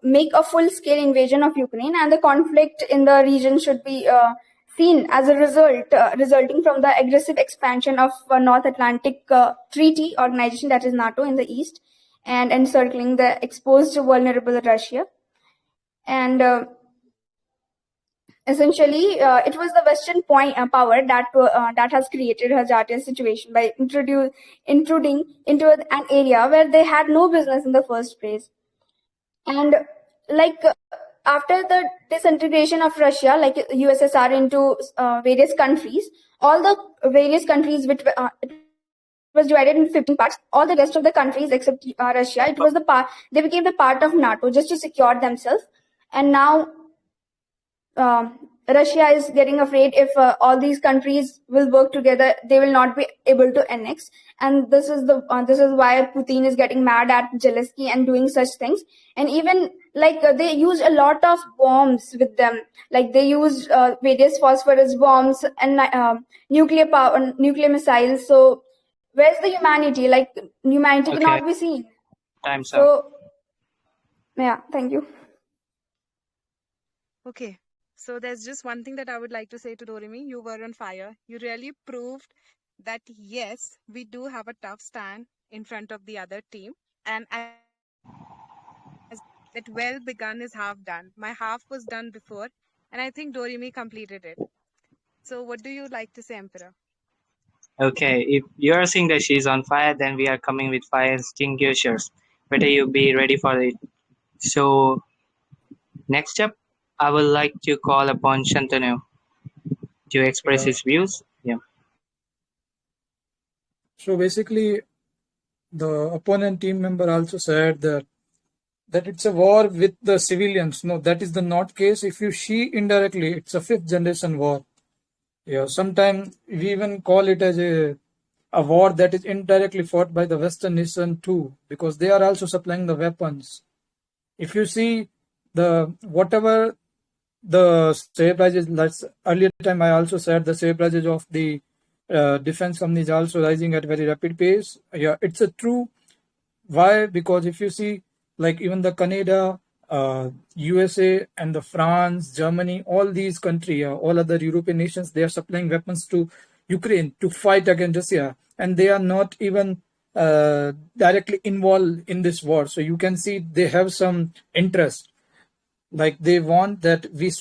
make a full-scale invasion of Ukraine, and the conflict in the region should be seen as a result resulting from the aggressive expansion of North Atlantic Treaty Organization, that is NATO, in the east, and encircling the exposed vulnerable Russia. And essentially, it was the Western power that has created Hazardia's situation by intruding into an area where they had no business in the first place. And after the disintegration of Russia, like USSR, into various countries, all the various countries which it was divided into 15 parts. All the rest of the countries except Russia, it was they became the part of NATO just to secure themselves. And now Russia is getting afraid if all these countries will work together, they will not be able to annex. And this is why Putin is getting mad at Zelensky and doing such things. And even they used a lot of bombs with them. Like they used various phosphorus bombs and nuclear missiles. So where's the humanity? Like humanity cannot be seen. Time's so, up. Yeah, thank you. Okay. So there's just one thing that I would like to say to Doremi. You were on fire. You really proved that, yes, we do have a tough stand in front of the other team. And as that well begun is half done. My half was done before, and I think Doremi completed it. So what do you like to say, Emperor? Okay, if you're saying that she's on fire, then we are coming with fire extinguishers. Better you be ready for it. So, next up, I would like to call upon Shantanu to express his views. Yeah. So basically, the opponent team member also said that it's a war with the civilians. No, that is the not case. If you see indirectly, it's a fifth generation war. Yeah, sometimes we even call it as a war that is indirectly fought by the Western nation too, because they are also supplying the weapons. If you see whatever the sale prices, earlier time I also said the sale prices of the defense companies also rising at very rapid pace. Yeah, it's a true. Why? Because if you see, like even the Canada, USA, and the France, Germany, all these countries, all other European nations, they are supplying weapons to Ukraine to fight against Russia, and they are not even directly involved in this war. So you can see they have some interest, like they want that we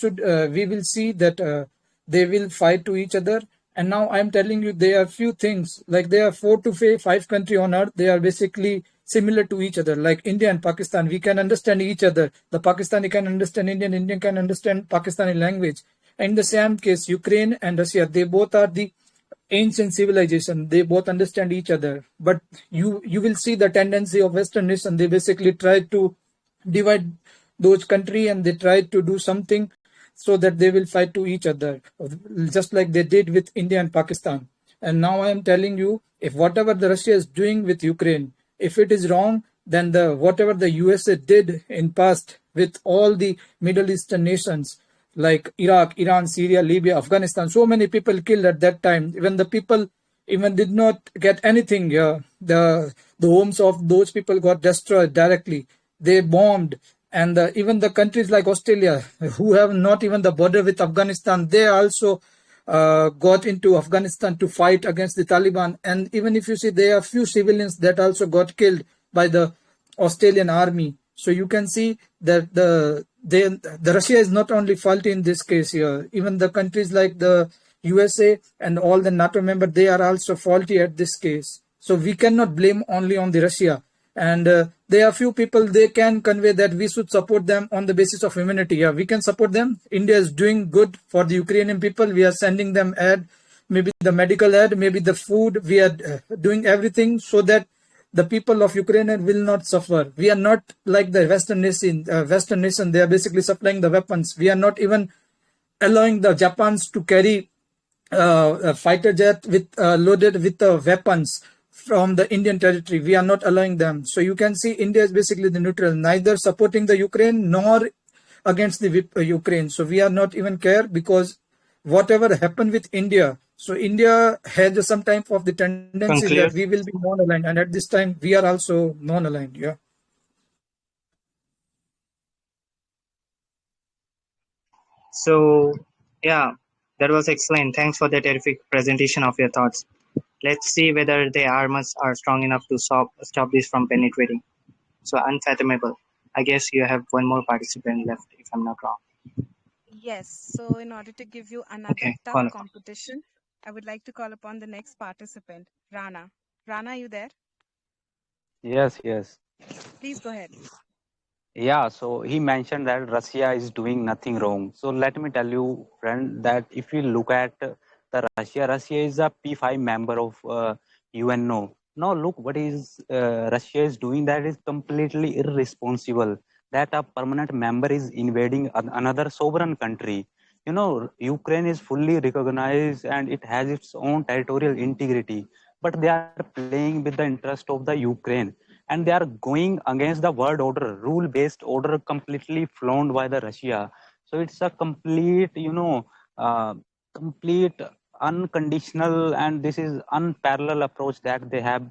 will see that they will fight to each other. And now I'm telling you, there are few things, like there are 4 to 5 countries on earth, they are basically similar to each other, like India and Pakistan. We can understand each other. The Pakistani can understand Indian can understand Pakistani language. In the same case, Ukraine and Russia, they both are the ancient civilization. They both understand each other. But you will see the tendency of Western nation. They basically try to divide those countries, and they try to do something so that they will fight to each other, just like they did with India and Pakistan. And now I am telling you, if whatever the Russia is doing with Ukraine, if it is wrong, then whatever the USA did in past with all the Middle Eastern nations like Iraq, Iran, Syria, Libya, Afghanistan, so many people killed at that time. Even the people even did not get anything. The homes of those people got destroyed directly. They bombed. And even the countries like Australia, who have not even the border with Afghanistan, they also got into Afghanistan to fight against the Taliban. And even if you see, there are few civilians that also got killed by the Australian army. So you can see that the Russia is not only faulty in this case here. Even the countries like the USA and all the NATO members, they are also faulty at this case. So we cannot blame only on the Russia. And there are few people, they can convey that we should support them on the basis of humanity. Yeah, we can support them. India is doing good for the Ukrainian people. We are sending them aid, maybe the medical aid, maybe the food. We are doing everything so that the people of Ukraine will not suffer. We are not like the Western nation. They are basically supplying the weapons. We are not even allowing the Japans to carry a fighter jet with loaded with weapons from the Indian territory. We are not allowing them. So you can see India is basically the neutral, neither supporting the Ukraine nor against the Ukraine. So we are not even care, because whatever happened with India, so India had some type of the tendency that we will be non-aligned, and at this time we are also non-aligned. Yeah. So, yeah, that was excellent. Thanks for the terrific presentation of your thoughts. Let's see whether the armors are strong enough to stop this from penetrating. So, unfathomable. I guess you have one more participant left, if I'm not wrong. Yes, so in order to give you another tough competition, I would like to call upon the next participant, Rana. Rana, are you there? Yes, yes. Please go ahead. Yeah, so he mentioned that Russia is doing nothing wrong. So let me tell you, friend, that if you look at the Russia is a P5 member of UNO. Now look what is Russia is doing, that is completely irresponsible. That a permanent member is invading another sovereign country. You know, Ukraine is fully recognized and it has its own territorial integrity, but they are playing with the interest of the Ukraine, and they are going against the world order, rule based order, completely flown by the Russia. So it's a complete, uh, complete unconditional, and this is unparalleled approach that they have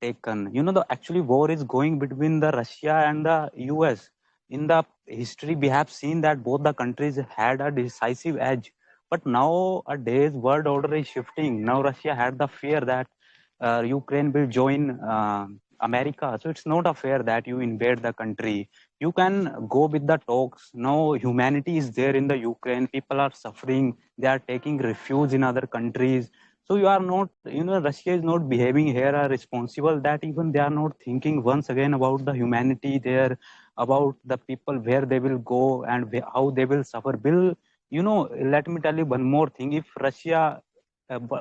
taken. You know, the actually war is going between the Russia and the US. In the history we have seen that both the countries had a decisive edge, but nowadays world order is shifting. Now Russia had the fear that Ukraine will join America. So it's not a fair that you invade the country. You can go with the talks. Now humanity is there in the Ukraine. People are suffering. They are taking refuge in other countries. So you are not, Russia is not behaving here responsible, that even they are not thinking once again about the humanity there, about the people where they will go and how they will suffer. Let me tell you one more thing. If Russia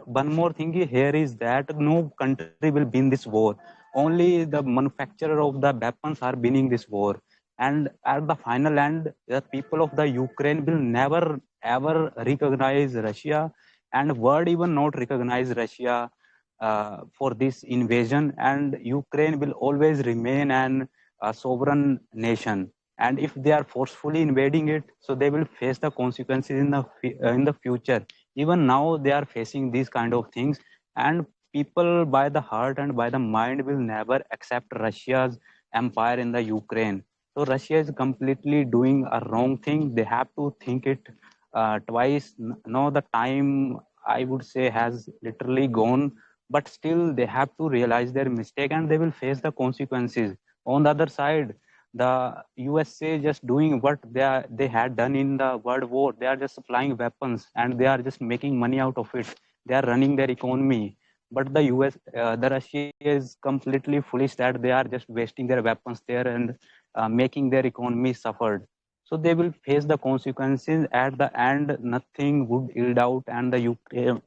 one more thing here is that no country will win this war. Only the manufacturer of the weapons are winning this war. And at the final end, the people of the Ukraine will never ever recognize Russia, and world even not recognize Russia for this invasion. And Ukraine will always remain a sovereign nation. And if they are forcefully invading it, so they will face the consequences in the future. Even now they are facing these kind of things, and people by the heart and by the mind will never accept Russia's empire in the Ukraine. So Russia is completely doing a wrong thing. They have to think it twice. Now the time, I would say, has literally gone, but still they have to realize their mistake and they will face the consequences. On the other side, the USA just doing what they had done in the World War. They are just supplying weapons and they are just making money out of it. They are running their economy. But the Russia is completely foolish that they are just wasting their weapons there and making their economy suffered. So they will face the consequences. At the end, nothing would yield out, and the Ukraine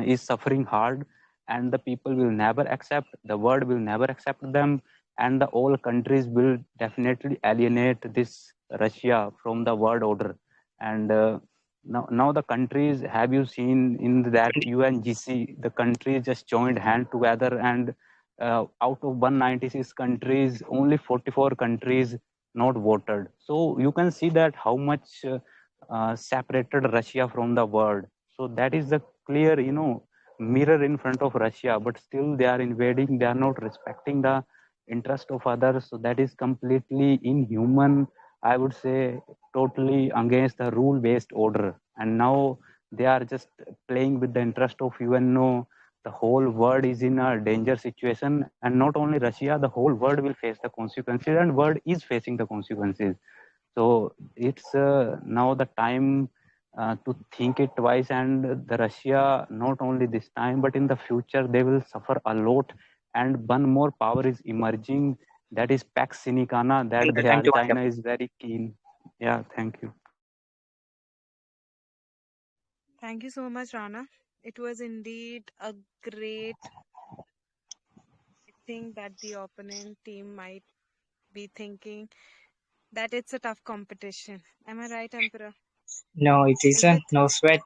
is suffering hard, and the people will never accept. The world will never accept them, and the all countries will definitely alienate this Russia from the world order. And now the countries, have you seen in that UNGC, the countries just joined hand together, and out of 196 countries, only 44 countries not voted. So you can see that how much separated Russia from the world. So that is the clear, mirror in front of Russia, but still they are invading. They are not respecting the interest of others. So that is completely inhuman. I would say totally against the rule-based order. And now They are just playing with the interest of UNO. The whole world is in a danger situation, and not only Russia, the whole world will face the consequences, and world is facing the consequences. So it's now the time to think it twice, and the Russia, not only this time but in the future, they will suffer a lot. And one more power is emerging, that is Pax Sinicana, that they Time are, to wind up. China is very keen. Yeah, thank you. Thank you so much, Rana. It was indeed a great thing that the opponent team might be thinking that it's a tough competition. Am I right, Emperor? No, it Is isn't. it? No sweat.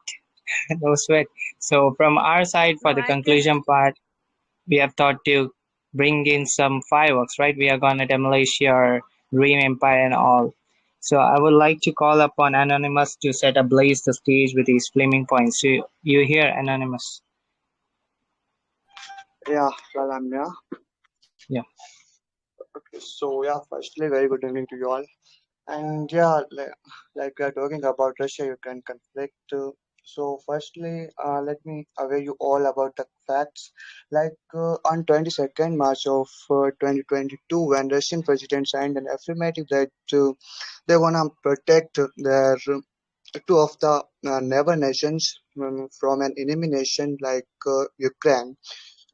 No sweat. So from our side, No, for the I can. conclusion part, we have thought to bring in some fireworks, right? We are gonna demolish your dream empire and all. So I would like to call upon Anonymous to set ablaze the stage with his flaming points. So you hear Anonymous? Yeah, well, I'm here. Yeah. Okay, so yeah, firstly, very good evening to you all. And yeah, like we are talking about Russia-Ukraine conflict. So firstly, let me aware you all about the facts. On 22nd March of 2022, when Russian president signed an affirmative that they wanna protect their two of the neighbor nations from an enemy nation like Ukraine,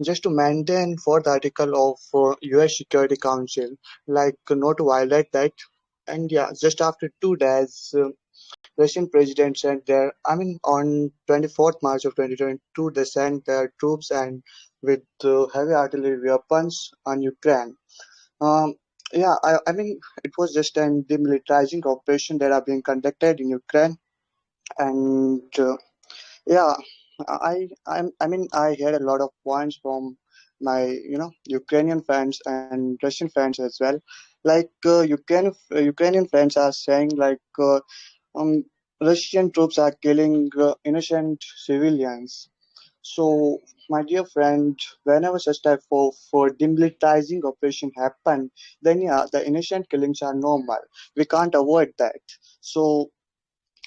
just to maintain fourth article of US Security Council, not to violate that. And yeah, just after 2 days, Russian president sent their, I mean, on 24th March of 2022, they sent their troops and with heavy artillery weapons on Ukraine. Um, yeah, I mean, it was just an demilitarizing operation that are being conducted in Ukraine, and yeah, I mean, I heard a lot of points from my, Ukrainian fans and Russian fans as well. Ukrainian fans are saying um, Russian troops are killing innocent civilians. So, my dear friend, whenever such type of demilitarizing operation happen, then yeah, the innocent killings are normal. We can't avoid that. So,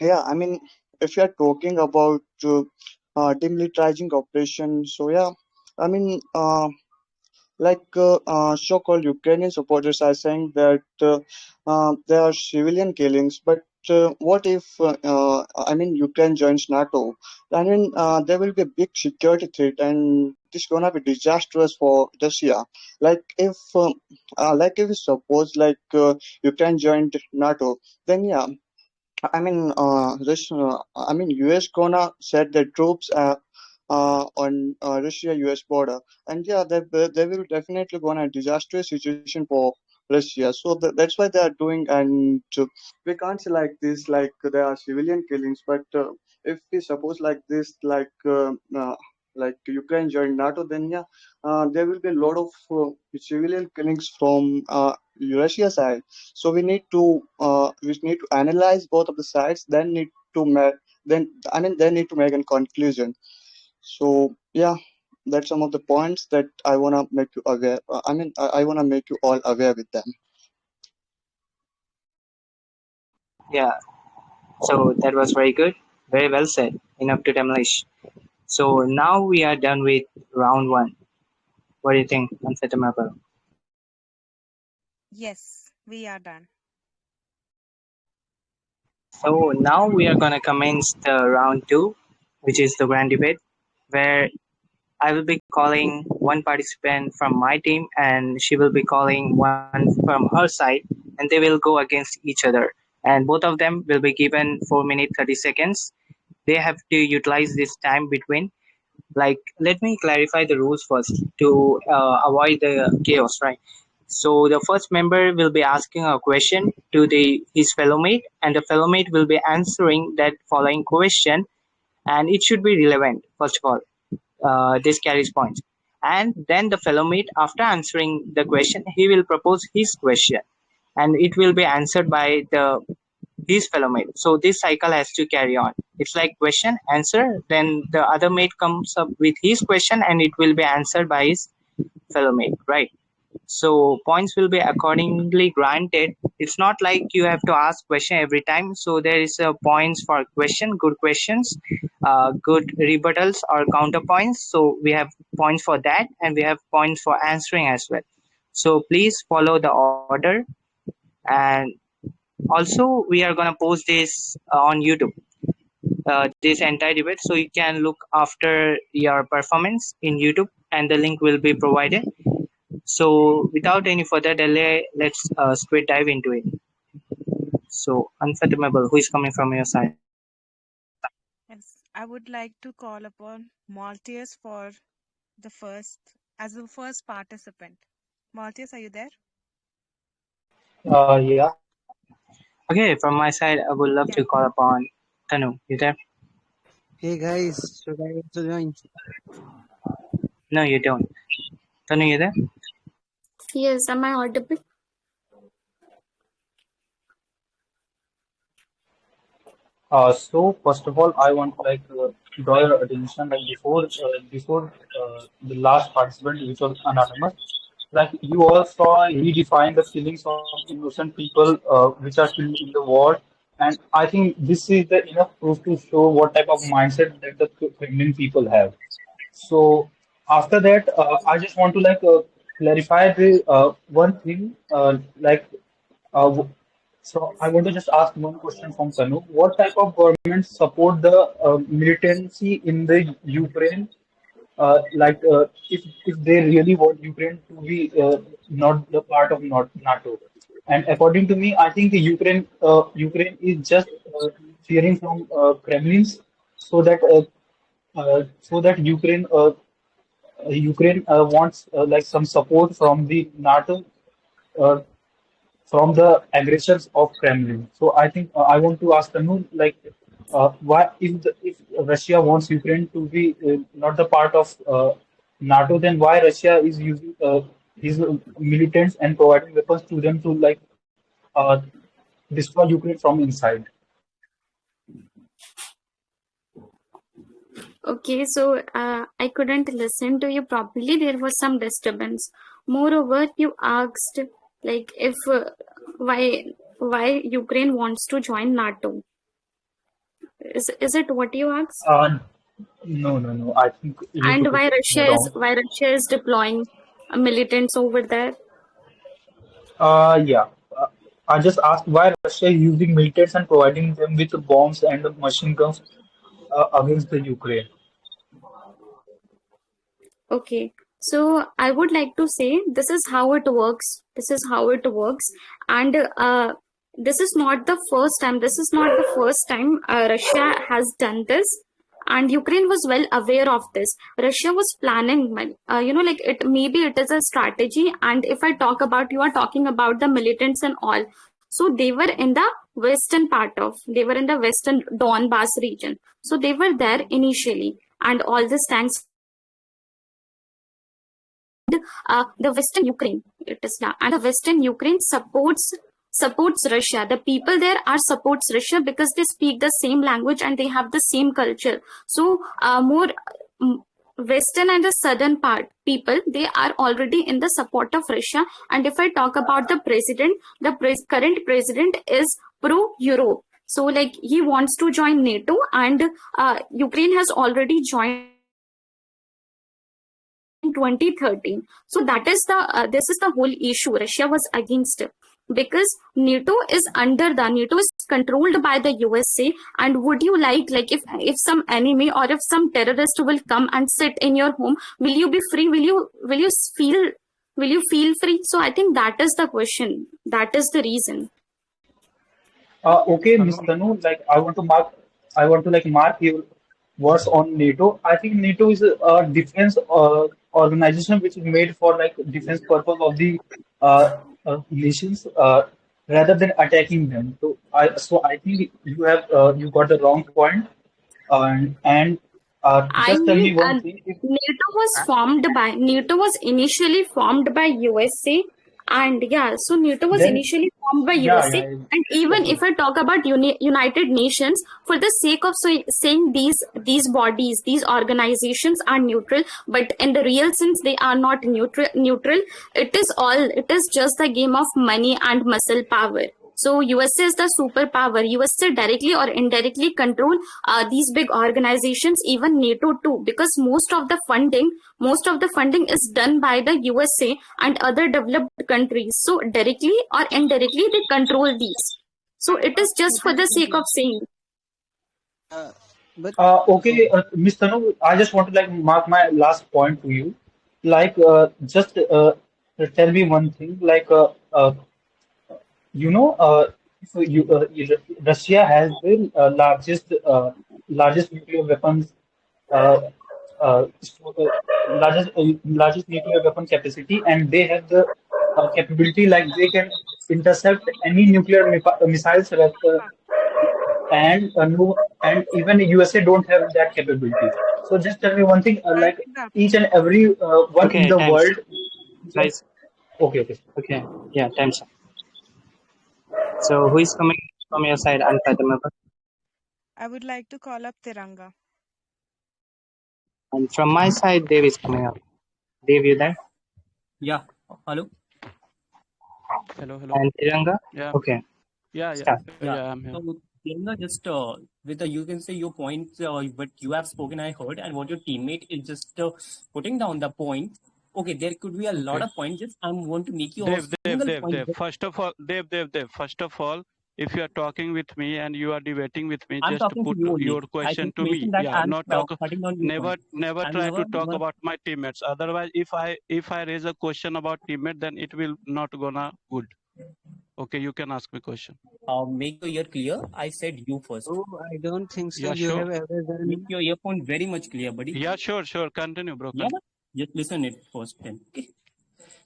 yeah, I mean, if you're talking about demilitarizing operation, so yeah, I mean, so-called Ukrainian supporters are saying that there are civilian killings, but what if, I mean, Ukraine joins NATO? I mean, there will be a big security threat, and this gonna be disastrous for Russia. Like if we suppose Ukraine joined NATO, then yeah, I mean, US gonna set their troops on Russia-US border, and yeah, they will definitely gonna a disastrous situation for Russia. So that's why they are doing, and we can't say like this, like there are civilian killings, but if we suppose like Ukraine joined NATO, then yeah, there will be a lot of civilian killings from Russia side. So we need to analyze both of the sides, then need to then need to make a conclusion. So yeah, that's some of the points that I wanna make you aware. I wanna make you all aware with them. Yeah. So that was very good. Very well said. Enough to demolish. So now we are done with round one. What do you think, Unsettable? Yes, we are done. So now we are gonna commence the round two, which is the grand debate, where I will be calling one participant from my team, and she will be calling one from her side, and they will go against each other. And both of them will be given 4 minutes 30 seconds. They have to utilize this time between. Like, let me clarify the rules first to avoid the chaos, right? So the first member will be asking a question to the his fellow mate, and the fellow mate will be answering that following question, and it should be relevant first of all. This carries points. And then the fellow mate, after answering the question, he will propose his question, and it will be answered by the his fellow mate. So this cycle has to carry on. It's like question, answer, then the other mate comes up with his question, and it will be answered by his fellow mate, right? So points will be accordingly granted. It's not like you have to ask question every time. So there is a points for question, good questions, good rebuttals or counterpoints. So we have points for that, and we have points for answering as well. So please follow the order. And also we are gonna post this on YouTube, this entire debate, so you can look after your performance in YouTube, and the link will be provided. So without any further delay, let's straight dive into it. So unfathomable, who is coming from your side? Yes, I would like to call upon Maltese for the first, as the first participant. Maltese, are you there? Yeah. Okay, from my side, I would love Yeah. to call upon Tanu. You there? Hey guys, should I also join? No, you don't. Tanu, you there? Yes, am I audible? So first of all, I want to draw your attention before the last participant, which was anonymous. Like you all saw, he defined the feelings of innocent people which are killed in the war, and I think this is the enough proof to show what type of mindset that the Kremlin people have. So after that, I just want to clarify the one thing uh, so I want to just ask one question from Kanu. What type of government support the militancy in the Ukraine? If they really want Ukraine to be not the part of NATO. And according to me, I think the Ukraine is just fearing from Kremlins so that Ukraine wants some support from the NATO uh, from the aggressions of Kremlin. So I think I want to ask Tanu, why if Russia wants Ukraine to be not the part of NATO, then why Russia is using his militants and providing weapons to them to uh, destroy Ukraine from inside? Okay, so I couldn't listen to you properly. There was some disturbance. Moreover, you asked like if why Ukraine wants to join NATO. Is it what you asked? No. I think you And took it wrong. why Russia is deploying militants over there? Yeah. I just asked why Russia is using militants and providing them with bombs and machine guns against the Ukraine. Okay, so I would like to say this is how it works. This is how it works, and this is not the first time. This is not the first time Russia has done this, and Ukraine was well aware of this. Russia was planning, like it maybe it is a strategy. And if I talk about, you are talking about the militants and all. So they were in the they were in the western Donbass region. So they were there initially, and all these tanks the western Ukraine, it is now, and the western Ukraine supports Russia. The people there are supports Russia because they speak the same language and they have the same culture. So more western and the southern part people, they are already in the support of Russia. And if I talk about the president, the current president is pro Europe. So like he wants to join NATO, and Ukraine has already joined 2013. So that is the this is the whole issue. Russia was against it because NATO is controlled by the USA. And would you like if some enemy or if some terrorist will come and sit in your home, will you be free? Will you feel free? So I think that is the question. That is the reason. Okay, Miss Tanu, I want to mark your words on NATO. I think NATO is a defense organization which is made for defense purpose of the nations rather than attacking them. So I think you got the wrong point. And I just tell mean, me one thing. NATO was initially formed by USA, and yeah, so NATO was Then initially formed by Yeah, USA. yeah. And even Okay. if I talk about United Nations, for the sake of saying these bodies, these organizations are neutral, but in the real sense they are not neutral. It is just the game of money and muscle power. So USA is the superpower. USA directly or indirectly control these big organizations, even NATO too, because most of the funding is done by the USA and other developed countries. So directly or indirectly, they control these. So it is just for the sake of saying. But Okay, Miss Tanu, I just want to like mark my last point to you. Like, just tell me one thing. Like, you know, so Russia has the largest nuclear weapons, uh, so, largest nuclear weapon capacity, and they have the capability like they can intercept any nuclear missiles and no, and even USA don't have that capability. So just tell me one thing, like Time's up. each and every one in Okay, the thanks, world. guys. Okay, okay. Okay, yeah, time's up. So who is coming from your side, Unfathomable? I would like to call up Tiranga. And from my side, Dave is coming up. Dave, you there? Yeah. Hello. Hello, hello. And Tiranga? Yeah, Okay, yeah, start. Yeah. I'm here. So, Priyanka, just with the you can say your points, what you have spoken, I heard, and what your teammate is just putting down the point. Okay, there could be a lot Okay. of points. Just I want to make you a Dave, single point. First of all, Dave. First of all, if you are talking with me and you are debating with me, I'm just talking to put you your only. I question just to me. mentioned that Yeah, I'm not talk. cutting down your point. Never I'm try never, to talk never. about my teammates. Otherwise, if I raise a question about teammate, then it will not gonna good. Okay, you can ask me question. Make your ear clear. I said you first. oh, I don't think so. Yeah, You sure. have ever Make done. your earphone very much clear, buddy. Yeah, sure. Continue, bro. Yeah, but just listen it first then. Okay.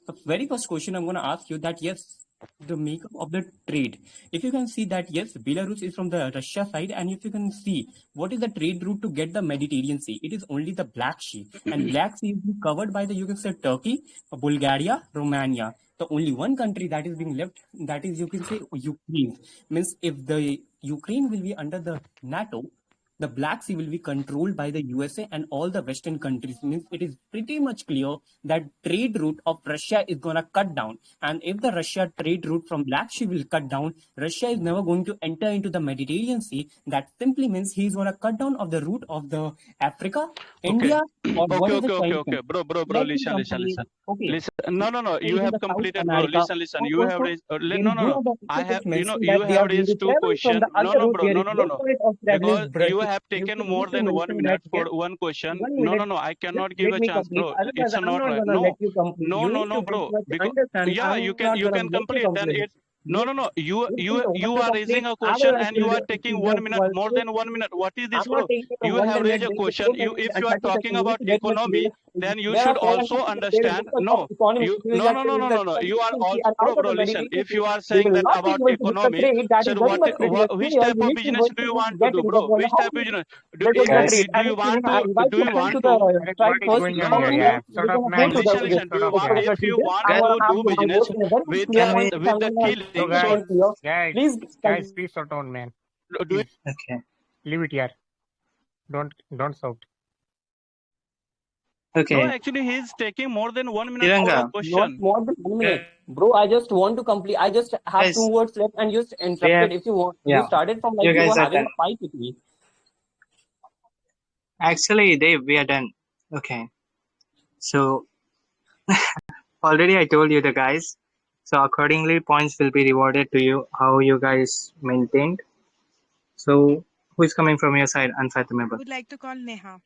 The very first question I'm going to ask you that yes, the makeup of the trade. If you can see that yes, Belarus is from the Russia side, and if you can see what is the trade route to get the Mediterranean Sea, it is only the Black Sea, and Black Sea is covered by the you can say Turkey, Bulgaria, Romania. The only one country that is being left, that is you can say Ukraine. Means if the Ukraine will be under the NATO, the Black Sea will be controlled by the USA and all the Western countries. Means it is pretty much clear that trade route of Russia is gonna cut down. And if the Russia trade route from Black Sea will cut down, Russia is never going to enter into the Mediterranean Sea. That simply means he is gonna cut down of the route of the Africa, Okay. India, or what is the Chinese Okay. country. Bro. Let me Listen. complete. Okay, Listen. No. You countries in have the South completed, bro. America. Listen. And You have also, raised. there is No. no other I article have. which mentions You that they have are going to raised two travel from questions. the other route. Bro. There is no No. point of traveling Because you directly. have You taken should more need to than 1 mention that minute for yes, one question. 1 minute. No. I Just cannot give let a me chance, complete. bro. Otherwise, It's I'm not not right. gonna let you complete. You need to No, get bro. much Because understand. yeah, I'm not you gonna can let you complete. Then complete. it's no. Want You to are raising complete. a I will question and you are taking 1 minute, more than 1 minute. What is I'm this, not bro? taking from You one have raised minute. a There is question. 4 minutes If and you are 30 seconds. talking You need about to get much clear. economy, then you There should are 4 and also 6. There is understand. because of No, economy. you If you will get is that no. You are see, all and out of bro. the Listen, Mediterranean if Sea, you are they saying will that not be about able to book the economy, trade. That is said very much pretty much which clear. type You of need to business do you want to get do, rid of bro? one. Which How type of business? they book the Guys, trade. And if you I invite Do your you friend want to the to? strike What is first, going on come here? with me. Yeah, We're sort of gonna go man. to Listen. the Do you Yeah. want? because of the If you trade. want I'm guys, gonna to have do my business vote in a very much with clear can we? point. I'm the gonna So killing, mention guys, so to you. guys, Please, guys, please sort on, man. do you? Please Okay, leave it here. Don't shout. No, okay. actually, he's taking more than 1 minute for a Tiranga, not question. more than 1 minute. Bro, I just want to complete. I just have guys, 2 words left and just we have. interrupted. If you want, you Yeah, started from like you you guys were are having done. a fight with me. Actually, Dave, we are done. Okay, so already I told you the guys. So accordingly, points will be rewarded to you how you guys maintained. So who is coming from your side? I Unfathomable. would like to call Neha.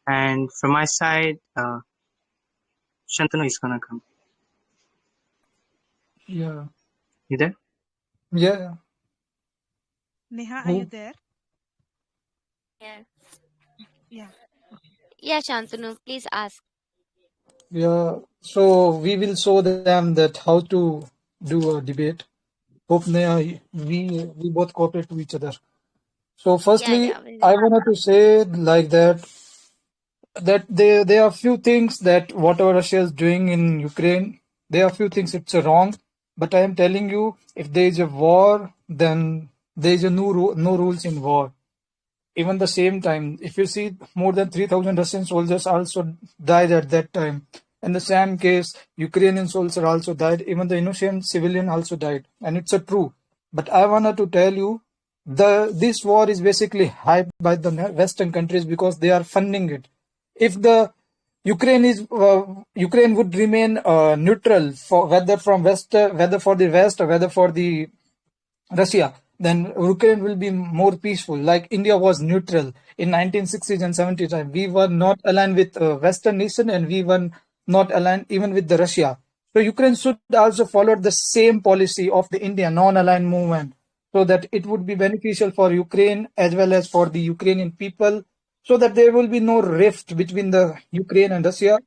And from my side, Shantanu is gonna come. Yeah. You there? Yeah. Neha, are you Who? there? Yeah. Yeah. Yeah, Shantanu, please ask. Yeah. So we will show them that how to do a debate. Hope we both cooperate to each other. So firstly, Yeah, I wanted to say like that there are few things that whatever Russia is doing in Ukraine, There are few things it's wrong, but I am telling you, if there is a war, then there is no rules in war. Even the same time, if you see, more than 3,000 Russian soldiers also died at that time. In the same case, Ukrainian soldiers also died. Even the innocent civilian also died, and it's a true. But I wanted to tell you, this war is basically hyped by the Western countries because they are funding it. If the Ukraine would remain neutral for whether from west, whether for the west or whether for the Russia, then Ukraine will be more peaceful. Like India was neutral in 1960s and 70s. We were not aligned with Western nation, and we were not aligned even with the Russia. So Ukraine should also follow the same policy of the India non-aligned movement, so that it would be beneficial for Ukraine as well as for the Ukrainian people, so that there will be no rift between the Ukraine and Russia.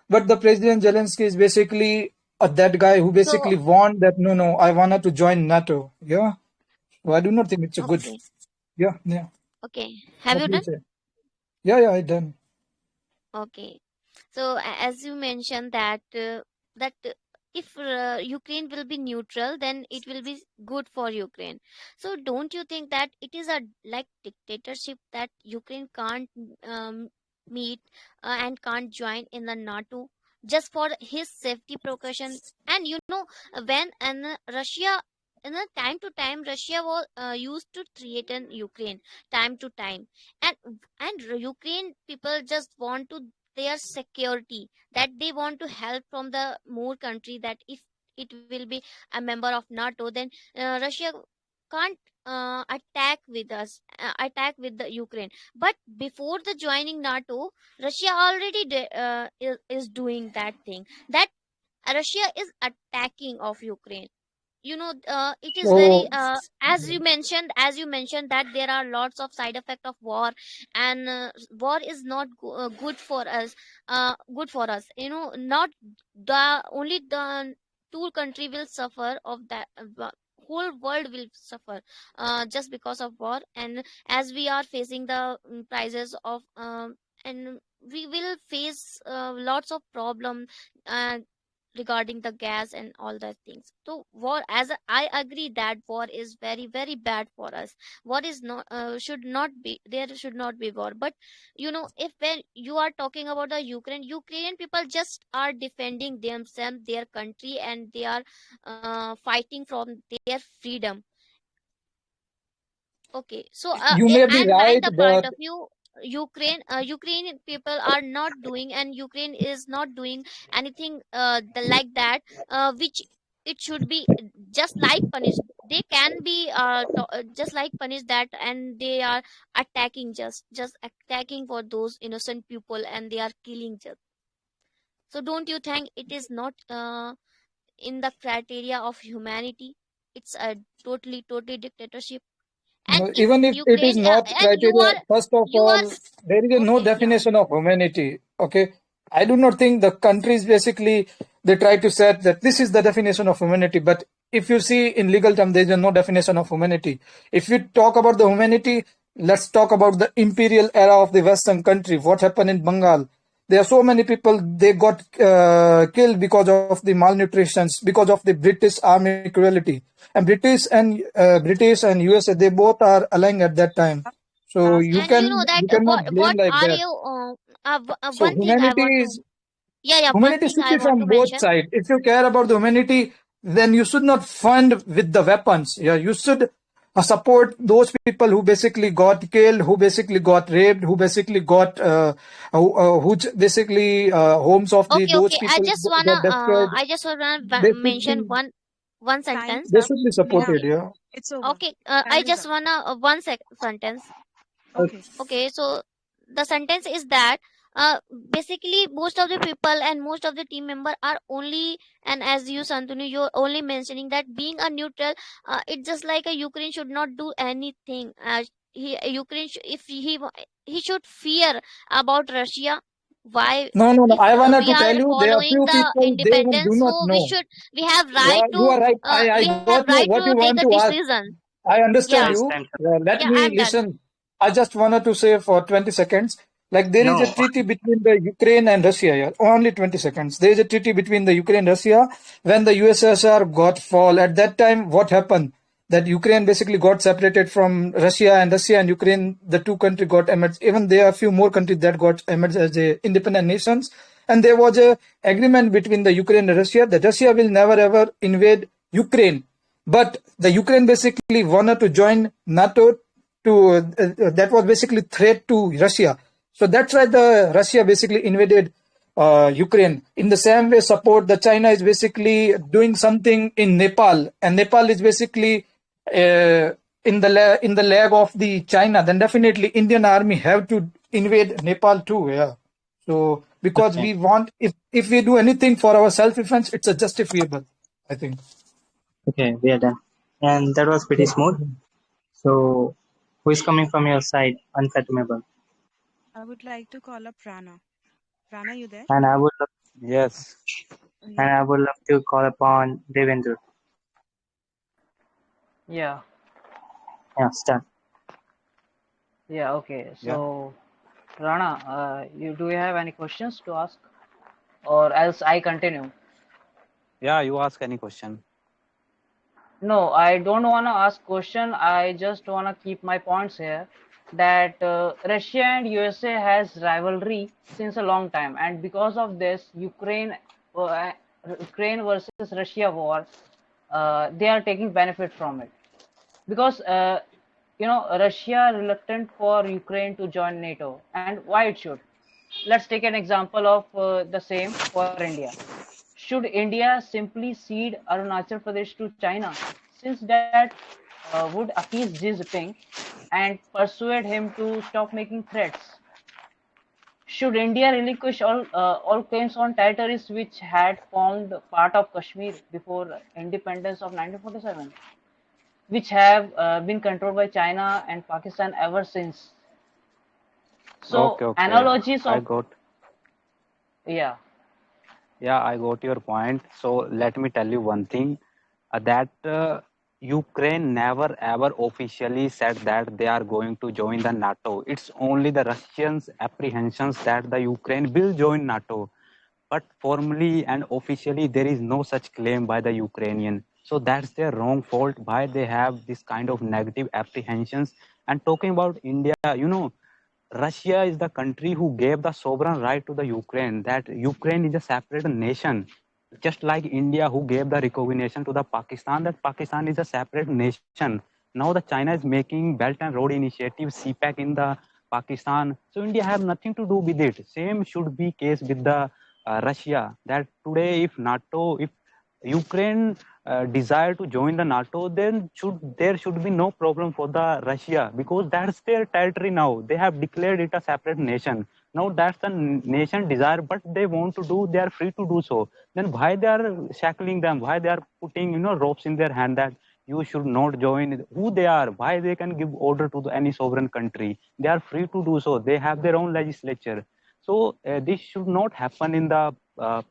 But the President Zelensky is basically that guy who basically So warned that no, I wanted to join NATO. Yeah, so I do not think it's a good. okay, Yeah. okay. Have What you do you done? say? Yeah, I done. Okay. So as you mentioned that if Ukraine will be neutral, then it will be good for Ukraine. So don't you think that it is a like dictatorship that Ukraine can't meet and can't join in the NATO just for his safety precaution? And when Russia, in a time to time, Russia was used to threaten Ukraine time to time, and Ukraine people just want to their security, that they want to help from the more country, that if it will be a member of NATO, then Russia can't attack with the Ukraine. But before the joining NATO, Russia already is doing that thing, that Russia is attacking of Ukraine. It is very So as you mentioned that there are lots of side effect of war, and war is not good for us. Not the only the two country will suffer of that, whole world will suffer just because of war. And as we are facing the prices of and we will face lots of problem uh, regarding the gas and all that things. So war, I agree that war is very very bad for us. War is not should not be there, should not be war. But if when you are talking about the Ukrainian people just are defending themselves, their country, and they are fighting from their freedom. Okay, so you may be and right, the point but of view, Ukrainian people are not doing, and Ukraine is not doing anything like that, which it should be just like punished. They can be just like punished that, and they are attacking, just attacking for those innocent people, and they are killing just. So don't you think it is not in the criteria of humanity? It's a totally dictatorship. And if even if it is Ukraine not and criteria, first of you are all, there is no okay, yeah. definition of humanity. Okay, I do not think the countries basically they try to set that this is the definition of humanity. But if you see in legal term, there is no definition of humanity. If you talk about the humanity, let's talk about the imperial era of the Western country. What happened in Bengal? There are so many people they got killed because of the malnutrition, because of the British army cruelty. And British and USA they both are aligned at that time. So Last you And you know can that you cannot what blame like are that. you So one thing I humanity want to is yeah, one humanity thing should I be want from to both mention. sides. If you care about the humanity, then you should not fund with the weapons. Yeah, you should support those people who basically got killed, who basically got raped, who basically got basically homes of the Okay, those okay, people got destroyed. I just wanna They should mention be one time's sentence. they up. should be Neha, supported. Yeah. it's over. Okay, I Time is just up. wanna sentence. Okay. Okay, so the sentence is that uh, basically most of the people and most of the team member are only, and as you Santanu, you're only mentioning that being a neutral, it's just like a Ukraine should not do anything. Ukraine if he should fear about Russia. Why? No. If I wanted we to tell are you there are following few the people they even do independence, not so know. we have Yeah, right you to are right. I we have got you right what to you take want a to ask. decision. I understand Yeah, Guys, you. time's up. Let yeah, me I'm done. listen. I just wanted to say for 20 seconds. Like there is No. a treaty between the Ukraine and Russia. Yeah, only 20 seconds. There is a treaty between the Ukraine and Russia. When the USSR got fall, at that time, what happened? That Ukraine basically got separated from Russia and Ukraine, the two countries got emerged. Even there are a few more countries that got emerged as independent nations. And there was a agreement between the Ukraine and Russia that Russia will never ever invade Ukraine. But the Ukraine basically wanted to join NATO to that was basically threat to Russia. So that's why the Russia basically invaded Ukraine. In the same way, support the China is basically doing something in Nepal, and Nepal is basically in the leg of the China. Then definitely Indian army have to invade Nepal too. Yeah. So because Okay. we want, if we do anything for our self defense, it's a justifiable, I think. Okay, we are done. And that was pretty smooth. So, who is coming from your side? Unfathomable. I would like to call up Rana. Rana, you there? And I would love, Yes. and Yeah. I would love to call upon Devendra. Yeah. Yeah, start. Yeah. Okay. Yeah. So, Rana, do you have any questions to ask, or else I continue? Yeah, you ask any question. No, I don't want to ask question. I just want to keep my points here. That Russia and USA has rivalry since a long time, and because of this, Ukraine versus Russia war, they are taking benefit from it because Russia reluctant for Ukraine to join NATO, and why it should. Let's take an example of the same for India. Should India simply cede Arunachal Pradesh to China, since that would appease Xi Jinping and persuade him to stop making threats? Should India relinquish all claims on territories which had formed part of Kashmir before independence of 1947, which have been controlled by China and Pakistan ever since? So Okay, okay. analogies I of, got yeah. Yeah, I got your point. So let me tell you one thing that Ukraine never ever officially said that they are going to join the NATO. It's only the Russians' apprehensions that the Ukraine will join NATO. But formally and officially, there is no such claim by the Ukrainian. So that's their wrong fault. Why they have this kind of negative apprehensions. And talking about India, Russia is the country who gave the sovereign right to the Ukraine, that Ukraine is a separate nation. Just like India who gave the recognition to the Pakistan, that Pakistan is a separate nation. Now the China is making Belt and Road Initiative, CPAC in the Pakistan. So India have nothing to do with it. Same should be case with the Russia, that today if Ukraine desire to join the NATO, then there should be no problem for the Russia, because that's their territory now. They have declared it a separate nation. Now that's the nation desire, but they want to do. They are free to do so. Then why they are shackling them? Why they are putting ropes in their hand that you should not join? Who they are? Why they can give order to any sovereign country? They are free to do so. They have their own legislature. So this should not happen in the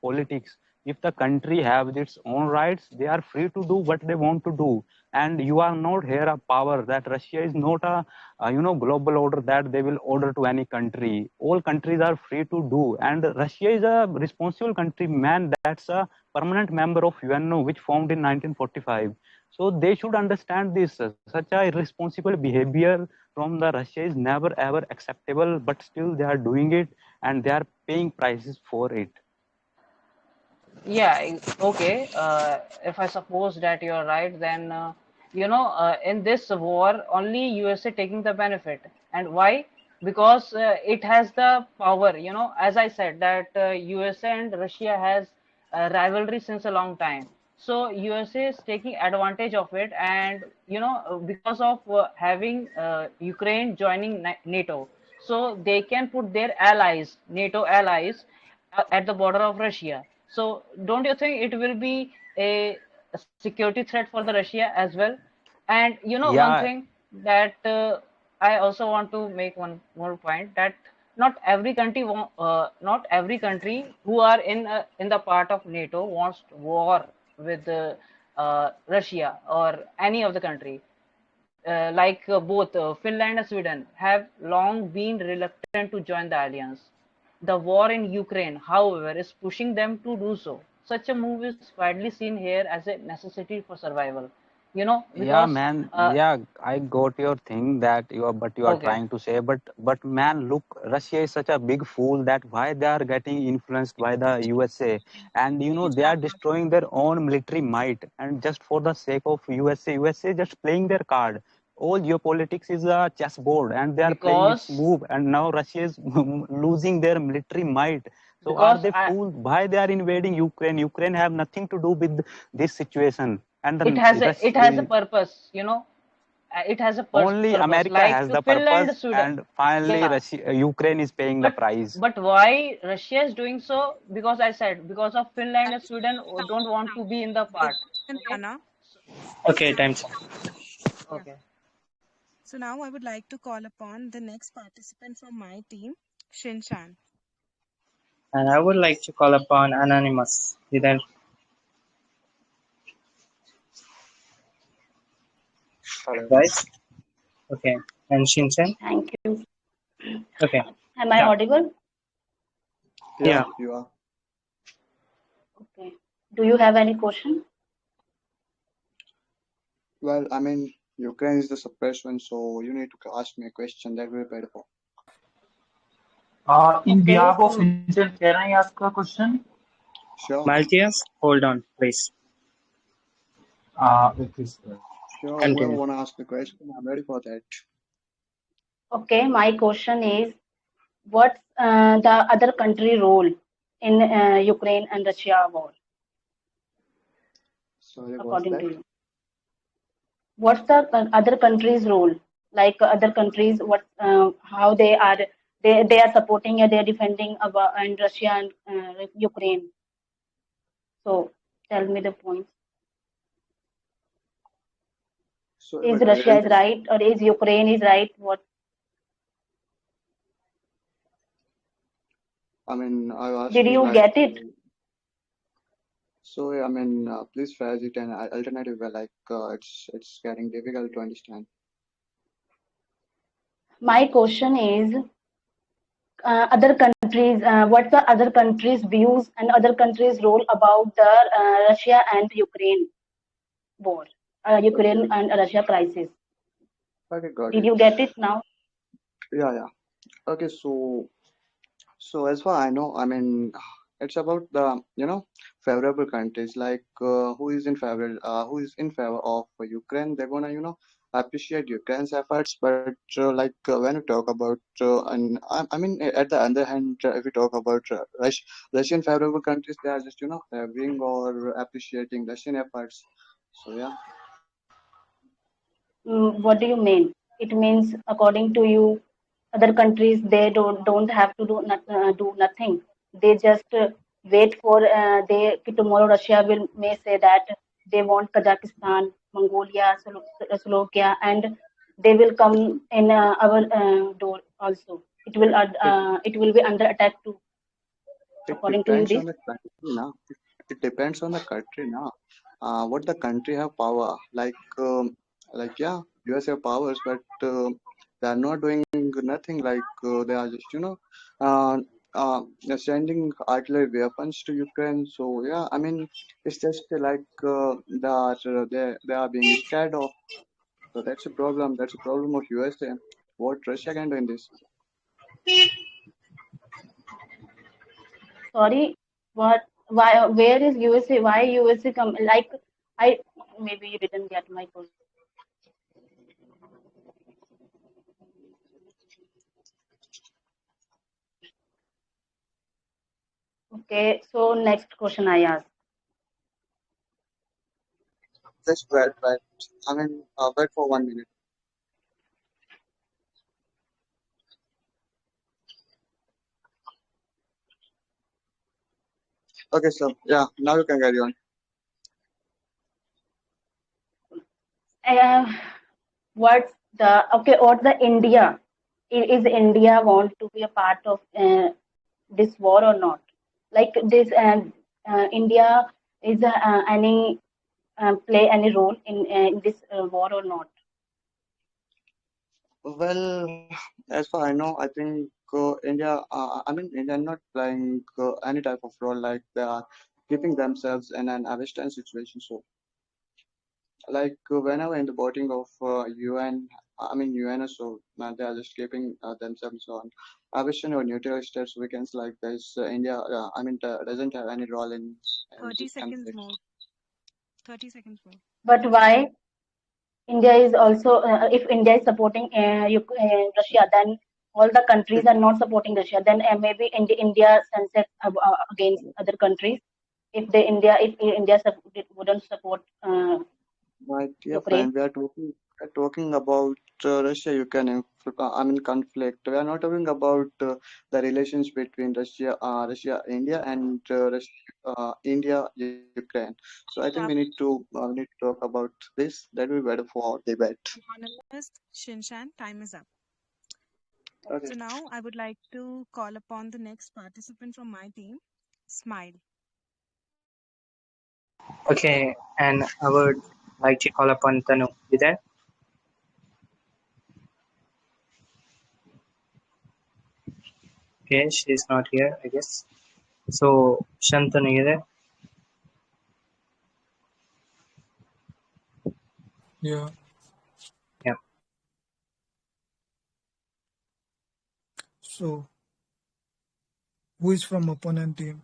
politics. If the country has its own rights, they are free to do what they want to do. And you are not here a power, that Russia is not a global order that they will order to any country. All countries are free to do, and Russia is a responsible country, man. That's a permanent member of UNO, which formed in 1945. So they should understand this. Such a irresponsible behavior from the Russia is never ever acceptable, but still they are doing it, and they are paying prices for it. Yeah, okay. If I suppose that you're right, then in this war, only USA taking the benefit. And why? Because it has the power. As I said, that USA and Russia has rivalry since a long time. So USA is taking advantage of it, and because of having Ukraine joining NATO, so they can put their allies, NATO allies, at the border of Russia. So don't you think it will be a security threat for the Russia as well? And one Yeah, thing that I also want to make one more point, that not every country who are in the part of NATO wants war with Russia or any of the country. both Finland and Sweden have long been reluctant to join the alliance. The war in Ukraine, however, is pushing them to do so. Such a move is widely seen here as a necessity for survival. You know, Yeah, because man. Yeah, I got your thing that you are okay, trying to say, but man, look, Russia is such a big fool that why they are getting influenced by the USA, and they are destroying their own military might, and just for the sake of USA just playing their card. All geopolitics is a chessboard, and they are playing its because move, and now Russia is losing their military might. So are because they fools? Why they are invading Ukraine? Ukraine have nothing to do with this situation, and the it has a purpose. You know, it has a only purpose. America Like has the Finland, purpose, Sweden. and finally Yeah, Russia, Ukraine is paying the but price. why Russia is doing so? Because I said because of Finland and Sweden don't want to be in the part. Okay. Rana. Okay, time's up. Yeah. Okay. So now I would like to call upon the next participant from my team, Shinshan. And I would like to call upon Anonymous. Then, Hello. guys. Okay, and Shinchan. Thank you. Okay, Am I yeah, audible? yeah. Yeah, you are. Okay. Do you have any question? Well, I mean, Ukraine is the suppressed one, so you need to ask me a question that will be better for. In Okay. behalf of So Vincent, can I ask a question? Sure, Maltias, hold on, please. Okay, sir. sure. Whoever Continue. wanna ask the question, I'm ready for that. okay, my question is, what's the other country role in Ukraine and Russia war, Sorry, what's according that? to you? What's the other country's role? Like other countries, what, how they are supporting and they are defending about and Russia and Ukraine. So tell me the points. Sorry, Is but I Russia didn't. is right or is Ukraine is right? What? I mean, I asked Did you you like. get it? So I mean, please phrase it in an alternative way. Like it's getting difficult to understand. My question is, other countries, what's the other countries' views and other countries' role about the Russia and Ukraine war, Okay, Ukraine and Russia crisis? okay, got Did it. you get it now? Yeah, yeah. Okay, so as far I know, I mean, it's about the favorable countries like who is in favor of Ukraine. They're gonna appreciate Ukraine's efforts, but when you talk about and I mean at the other hand, if we talk about Russian favorable countries, they are just favoring or appreciating Russian efforts. So yeah. What do you mean? It means, according to you, other countries they don't have to do nothing. They just wait for tomorrow Russia will may say that they want Kazakhstan, Mongolia, Slovakia, and they will come in our door also. It It will be under attack too. it According to you, depends this. on the country now. It depends on the country now. What the country have power like yeah, US have powers, but they are not doing nothing. They are just uh, they're sending artillery weapons to Ukraine. So yeah, I mean it's just they are being scared of. So that's a problem. That's a problem of USA. What Russia can do in this? Sorry, what? Why? Where is USA? Why USA come? Like I maybe you didn't get my question. Okay, so next question I ask. Just wait. I mean, wait for 1 minute. Okay, so yeah, now you can carry on. Uh, what's the okay? What the India? Is India want to be a part of this war or not? Like this, India is any play any role in this war or not? Well, as far I know, I think India, I mean, India not playing any type of role like they are keeping themselves in an Avestan situation. So, like whenever in the voting of UN, I mean UNSO, they are just keeping themselves on Avestan or neutral states weekends like this. India, I mean, doesn't have any role in 30 this seconds conflict. more. 30 seconds more. But why India is also, if India is supporting Russia, then all the countries are not supporting Russia. Then maybe India sends it against other countries. If wouldn't support My dear Ukraine. friend, we are talking about Russia-Ukraine, I mean conflict. We are not talking about the relations between Russia, India, and India, Ukraine. So I think we need Stop. to talk about this. That will be better for our debate. Anonymous Shinshan, time is up. Okay. So now I would like to call upon the next participant from my team, Smile. Okay, and I would like to call upon Tanu. You there? Okay, she's not here, I guess. So, Shantanu, you there? Yeah. Yeah. So, who is from opponent team?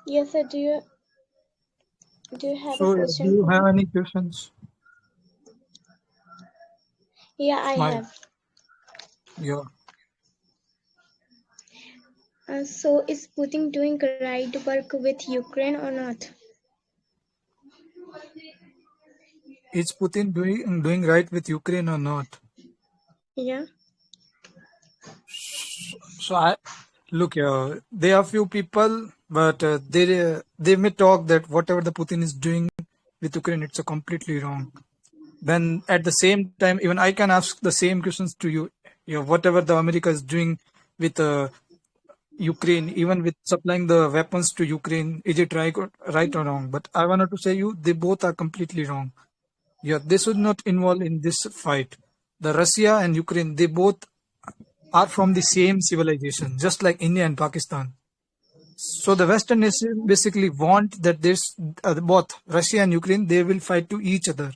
Yes, sir. Do you have a So, do question you for have me? any questions? Yeah, I Smile. have. Yeah. So is Putin doing right work with Ukraine or not? Is Putin doing right with Ukraine or not? Yeah. So I look, there are few people, but they may talk that whatever the Putin is doing with Ukraine, it's a completely wrong. Then at the same time, even I can ask the same questions to you. Whatever the America is doing with Ukraine, even with supplying the weapons to Ukraine, is it right or wrong? But I wanted to say you, they both are completely wrong. Yeah, they should not involve in this fight. The Russia and Ukraine, they both are from the same civilization, just like India and Pakistan. So the Western nation basically want that this both Russia and Ukraine they will fight to each other,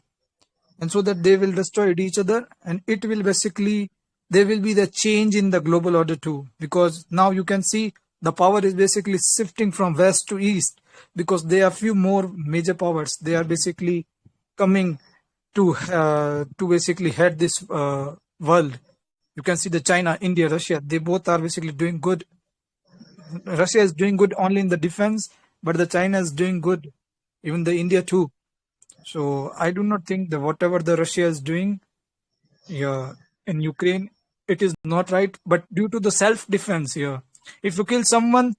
and so that they will destroy each other, and it will basically there will be the change in the global order too, because now you can see the power is basically shifting from west to east, because there are few more major powers. They are basically coming to basically head this world. You can see the China, India, Russia. They both are basically doing good. Russia is doing good only in the defense, but the China is doing good, even the India too. So I do not think that whatever the Russia is doing, yeah, in Ukraine, it is not right. But due to the self-defense here, if you kill someone,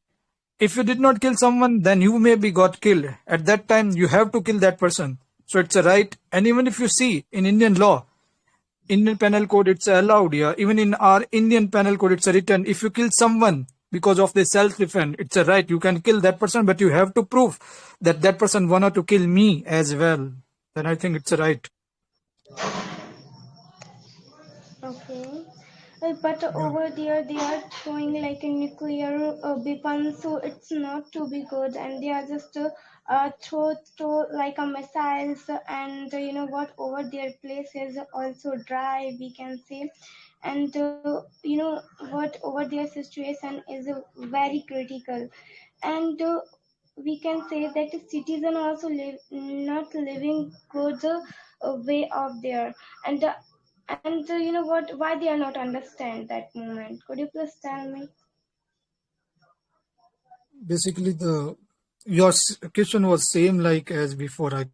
if you did not kill someone, then you may be got killed. At that time, you have to kill that person. So it's a right. And even if you see in Indian law, Indian Penal Code, it's allowed here. Even in our Indian Penal Code, it's a written. If you kill someone because of the self-defense, it's a right. You can kill that person, but you have to prove that that person wanted to kill me as well. Then I think it's a right. Okay. But Yeah. over there they are throwing like a nuclear weapon, so it's not to be good, and they are just throw like a missiles, and you know what, over their place is also dry, we can say, and you know what, over their situation is very critical, and we can say that the citizen also live not living good way of there, and you know what, why they are not understand that moment, could you please tell me? Basically, the your question was same like as before. I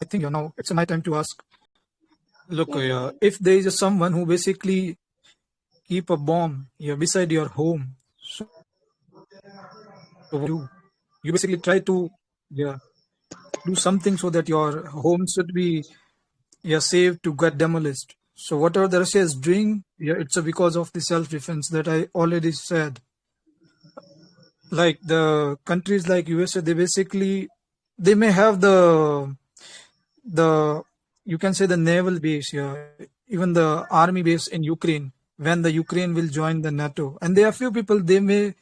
think now it's my time to ask. Look, Okay. if there is someone who basically keep a bomb beside your home, so what do? You basically try to yeah do something so that your home should be safe to get demolished. So whatever the Russia is doing, it's because of the self-defense that I already said. Like the countries like USA, they basically they may have the the, you can say, the naval base here, even the army base in Ukraine, when the Ukraine will join the NATO. And there are few people, they may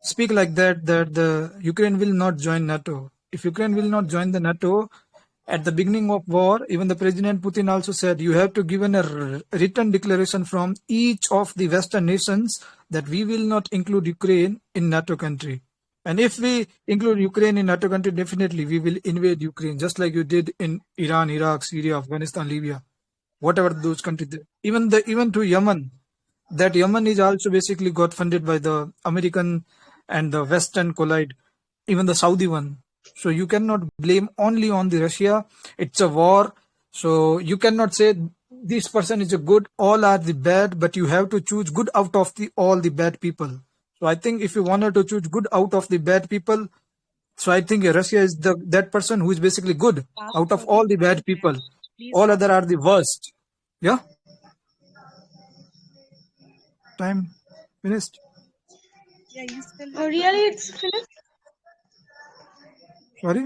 speak like that the Ukraine will not join NATO. If Ukraine will not join the NATO, at the beginning of war, even the President Putin also said, you have to give a written declaration from each of the Western nations that we will not include Ukraine in NATO country. And if we include Ukraine in NATO country, definitely we will invade Ukraine, just like you did in Iran, Iraq, Syria, Afghanistan, Libya, whatever those countries did. Even to Yemen, that Yemen is also basically got funded by the American and the Western collide, even the Saudi one. So you cannot blame only on the Russia. It's a war. So you cannot say this person is a good, all are the bad, but you have to choose good out of all the bad people. So I think if you wanted to choose good out of the bad people, so I think Russia is that person who is basically good out of all the bad people. All other are the worst. Yeah. Time finished. Yeah, you still Oh, have really? 20 It's seconds. finished? Sorry?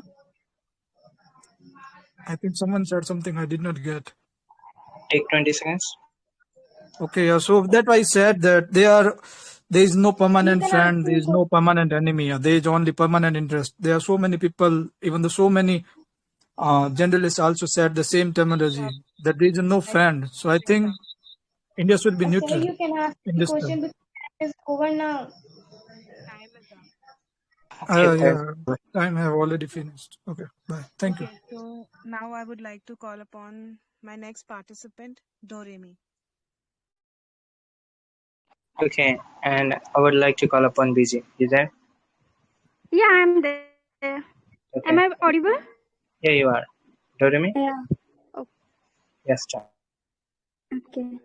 I think someone said something I did not get. Take 20 seconds. Okay, yeah. So that I said that there is no You permanent can ask friend, there me is no permanent enemy. There is only permanent interest. There are so many people, even though so many journalists also said the same terminology, that there is no friend. So I think India should be sir, neutral you can ask in the this question term. because it's over now. Time is up. Okay, Yeah, time have already finished. Okay, bye. Thank you. Okay, so now I would like to call upon my next participant, Doremi. okay, and I would like to call upon BJ. You there? Yeah, I'm there. Am I Okay. audible? Here you are. Doremi? Yeah. Oh, Yes, start. okay.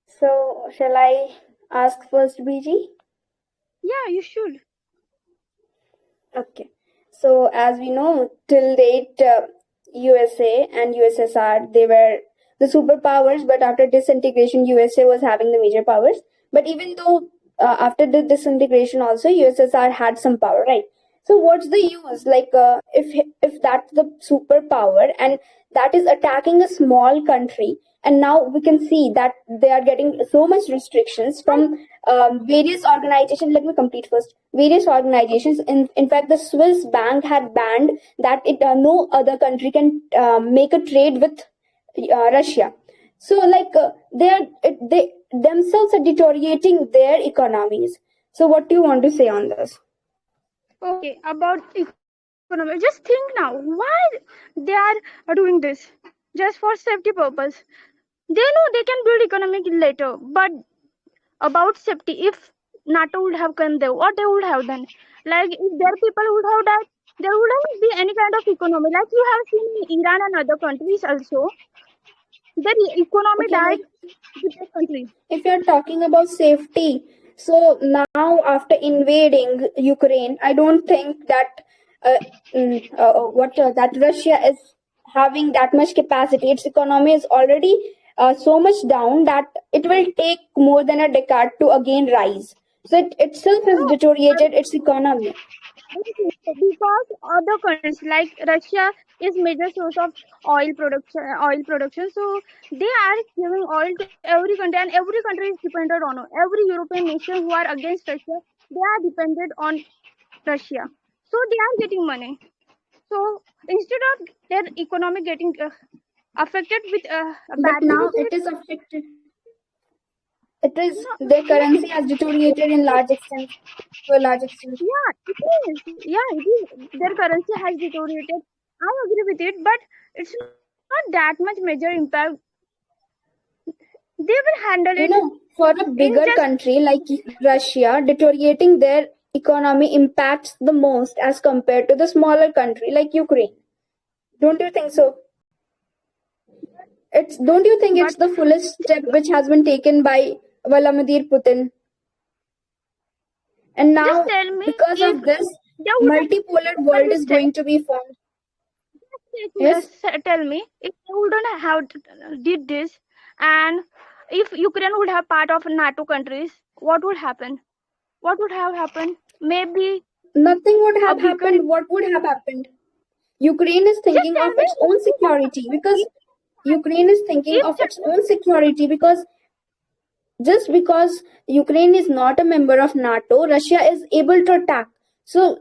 So, shall I ask first, BG? Yeah, you should. Okay. So, as we know, till date, USA and USSR, they were the superpowers, but after disintegration, USA was having the major powers. But even though after the disintegration, also USSR had some power, right? So, what's the use? Like, if that's the superpower and that is attacking a small country, and now we can see that they are getting so much restrictions from various organizations. Let me complete first. Various organizations, in fact the Swiss bank had banned that no other country can make a trade with Russia. So like they themselves are deteriorating their economies. So what do you want to say on this? Okay, about economy. Just think now, why they are doing this? Just for safety purpose. They know they can build economic later, but about safety, if NATO would have come there, what they would have done? Like if their people would have died, there wouldn't be any kind of economy. Like you have seen in Iran and other countries also, their economy Okay, died like with their country. if you're talking about safety, so now after invading Ukraine, I don't think that that Russia is having that much capacity. Its economy is already so much down that it will take more than a decade to again rise. So it itself has No, deteriorated its economy. because other countries like Russia is major source of oil production. So they are giving oil to every country, and every country is dependent on it. Every European nation who are against Russia, they are dependent on Russia. So they are getting money. So instead of their economy getting affected with But badly now with it it, is affected. It is no, their yeah, currency has deteriorated in large extent to a large extent. yeah, it is. Yeah, it is. Their currency has deteriorated. I agree with it, but it's not that much major impact. They will handle it For a in bigger just. country like Russia, deteriorating their economy impacts the most as compared to the smaller country like Ukraine. Don't you think so? Don't you think it's But the fullest step which has been taken by Vladimir Putin? And just now, tell me because if of this, they would have. multipolar world is going to be formed. Yes. Tell me if they wouldn't have did this, and if Ukraine would have part of NATO countries, what would happen? What would have happened? Maybe Nothing would a have bigger. happened. What would have happened? Ukraine is thinking of its own security because Ukraine is thinking of its own security because just because Ukraine is not a member of NATO, Russia is able to attack. So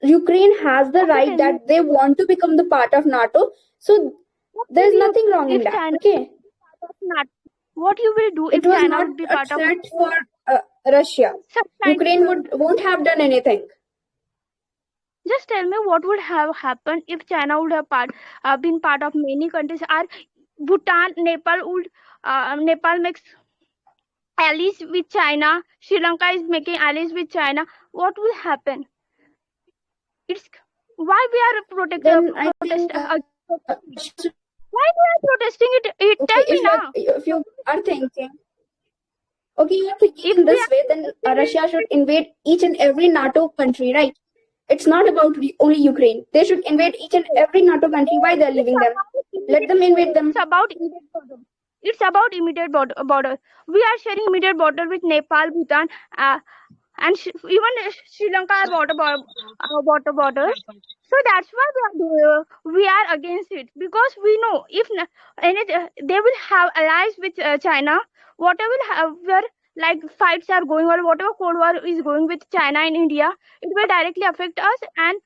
Ukraine has the right that they want to become the part of NATO. So there's nothing wrong in that. Okay. What you will do It if was China not would be a part of threat for Russia. Ukraine won't have done anything. Just tell me what would have happened if China would have been part of many countries. Are Bhutan, Nepal makes allies with China. Sri Lanka is making allies with China. What will happen? It's why we are Then I think why we are protesting it? Tell me now. If you are thinking, okay, you're thinking in this way, then Russia should invade each and every NATO country, right? It's not about only Ukraine. They should invade each and every NATO country. Why they're leaving them? Let them invade them. It's about immediate border. We are sharing immediate border with Nepal, Bhutan, and even Sri Lanka are water borders. So that's why we are against it, because we know if they will have allies with China, whatever like fights are going or whatever Cold War is going with China and India, it will directly affect us and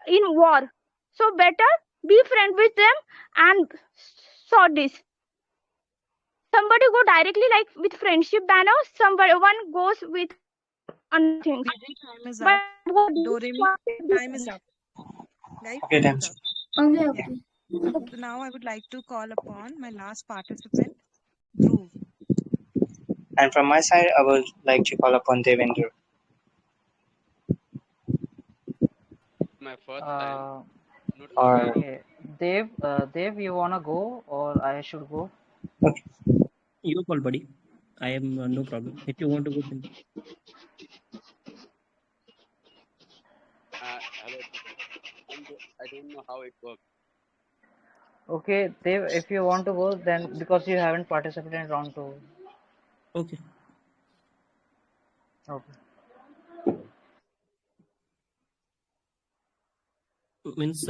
in war. So better be friend with them and sort this. Somebody go directly like with friendship banners. Somebody one goes with other things. Time is up. Doremi, time is up. Guys, Okay, time then. is up. Okay. So now I would like to call upon my last participant, Dhruv. And from my side, I would like to call upon Devendra. My first time. Or Okay, Dev, you wanna go or I should go? okay. You call, buddy. I am no problem. If you want to go, then. I don't know how it works. Okay, Dev, if you want to go, then because you haven't participated in round 2. Okay. Okay. Means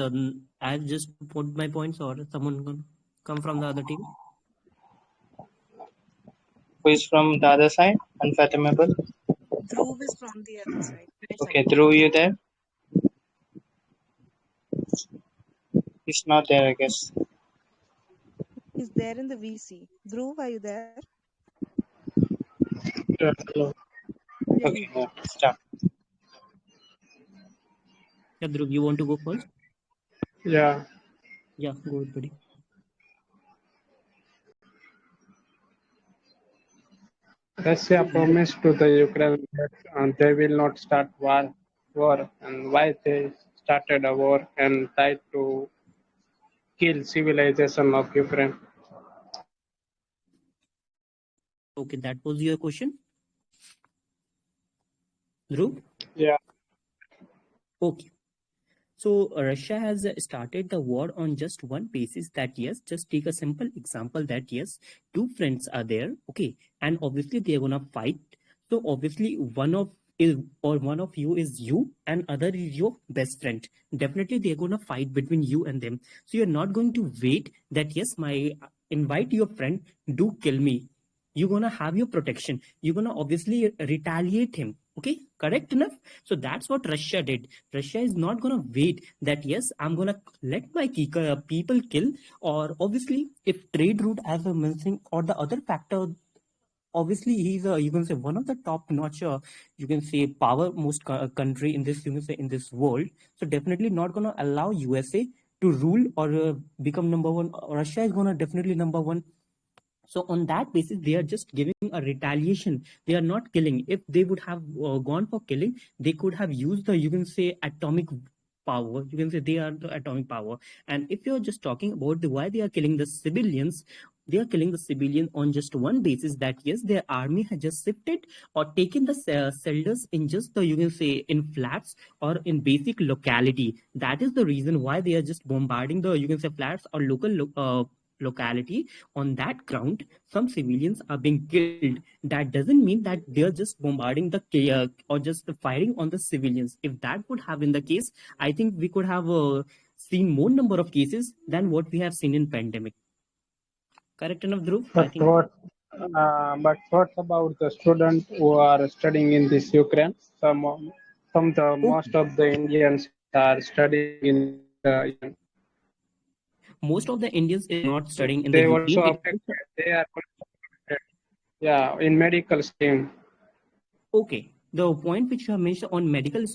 I just put my points, or someone gonna come from the other team. Who is from the other side? Unfathomable. Dhruv is from the other side. Okay, Dhruv, you there? He's not there, I guess. He's there in the VC. Dhruv, are you there? Hello. Okay, yeah, start. Yeah, Dhruv, you want to go first? Yeah. Yeah, go ahead, buddy. Russia promised to the Ukraine that they will not start war, and why they started a war and tried to kill civilization of Ukraine. Okay, that was your question, Dhruv? Yeah. Okay. So Russia has started the war on just one basis, that yes, just take a simple example that yes, two friends are there, okay, and obviously they're gonna fight. So obviously one of you is you and other is your best friend. Definitely they're gonna fight between you and them. So you're not going to wait that yes, my invite your friend, do kill me. You're gonna have your protection. You're gonna obviously retaliate him. Okay, correct enough? So that's what Russia did. Russia is not gonna wait that yes, I'm gonna let my people kill, or obviously if trade route as a mentioning or the other factor, obviously he's you can say one of the top notch you can say power most country in this, you can say, in this world. So definitely not gonna allow USA to rule or become number one. Russia is gonna definitely number one. So on that basis, they are just giving a retaliation. They are not killing. If they would have gone for killing, they could have used the, you can say, atomic power. You can say they are the atomic power. And if you're just talking about the why they are killing the civilians, they are killing the civilian on just one basis, that yes, their army has just shifted or taken the settlers in just the, you can say, in flats or in basic locality. That is the reason why they are just bombarding the, you can say, flats or local locality, on that ground, some civilians are being killed. That doesn't mean that they're just bombarding the or just firing on the civilians. If that would have been the case, I think we could have seen more number of cases than what we have seen in pandemic. Correct enough, Dhruv? I But think. what about the students who are studying in this Ukraine? Most of the Indians are studying in this Ukraine. Most of the Indians is not studying in the They Ukraine. also affected. They are also affected. Yeah, in medical stream. Okay, the point which you have mentioned on medical,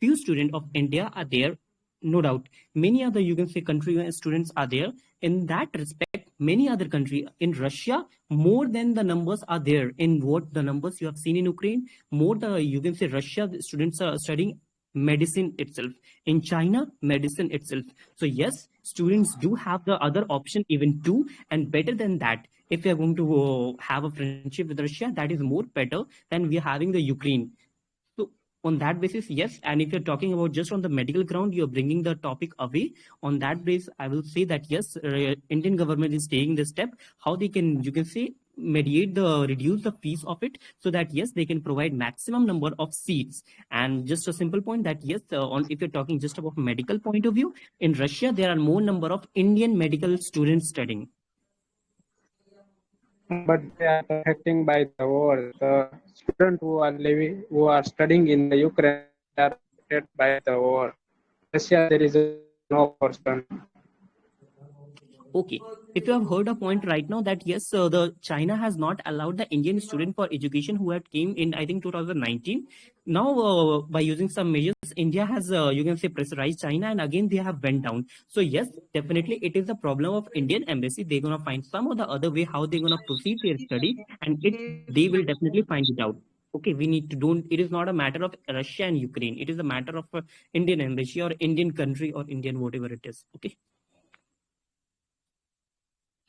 few students of India are there, no doubt. Many other, you can say, country students are there. In that respect, many other country in Russia, more than the numbers are there. In what the numbers you have seen in Ukraine, more the, you can say, Russia the students are studying medicine itself. In China, medicine itself. So yes, students do have the other option even too, and better than that, if we are going to have a friendship with Russia, that is more better than we are having the Ukraine. So on that basis, yes. And if you're talking about just on the medical ground, you're bringing the topic away. On that base, I will say that yes, Indian government is taking this step. How they can, you can say, mediate the reduce the fees of it, so that yes, they can provide maximum number of seats. And just a simple point that yes, on if you're talking just about medical point of view, in Russia there are more number of Indian medical students studying. But they are affecting by the war. The students who are studying in the Ukraine, they are affected by the war. Russia, there is no person. Okay, if you have heard a point right now that yes, the China has not allowed the Indian student for education who had came in, I think, 2019. Now, by using some measures, India has, you can say, pressurized China, and again they have went down. So yes, definitely it is the problem of Indian embassy. They're gonna find some or the other way how they're gonna proceed their study, and they will definitely find it out. Okay, we need to don't. It is not a matter of Russia and Ukraine. It is a matter of Indian embassy or Indian country or Indian whatever it is. Okay.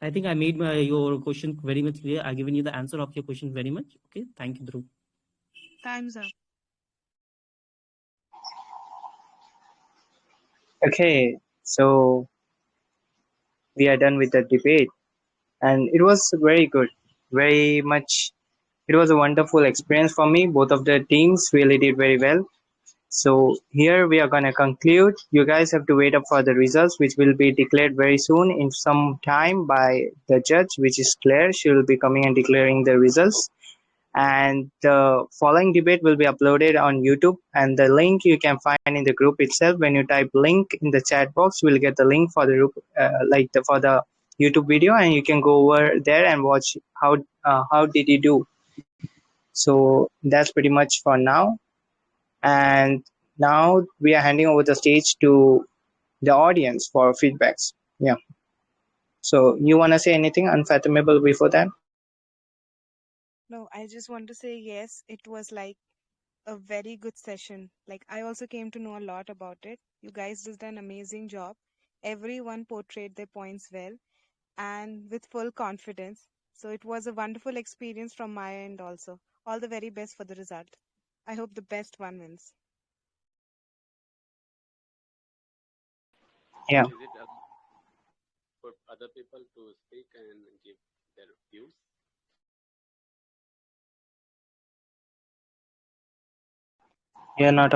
I think I made your question very much clear. I've given you the answer of your question very much. Okay, thank you, Dhruv. Time's up. Okay, so we are done with the debate, and it was very good, very much. It was a wonderful experience for me. Both of the teams really did very well. So here we are gonna conclude. You guys have to wait up for the results, which will be declared very soon in some time by the judge, which is Claire. She will be coming and declaring the results. And the following debate will be uploaded on YouTube, and the link you can find in the group itself. When you type link in the chat box, we'll get the link for the group, for the YouTube video, and you can go over there and watch how did he do. So that's pretty much for now. And now we are handing over the stage to the audience for feedbacks. Yeah. So you want to say anything unfathomable before that? No, I just want to say yes, it was like a very good session. Like, I also came to know a lot about it. You guys did an amazing job. Everyone portrayed their points well and with full confidence. So it was a wonderful experience from my end also. All the very best for the result. I hope the best one wins. Yeah. Is it for other people to speak and give their views? You're not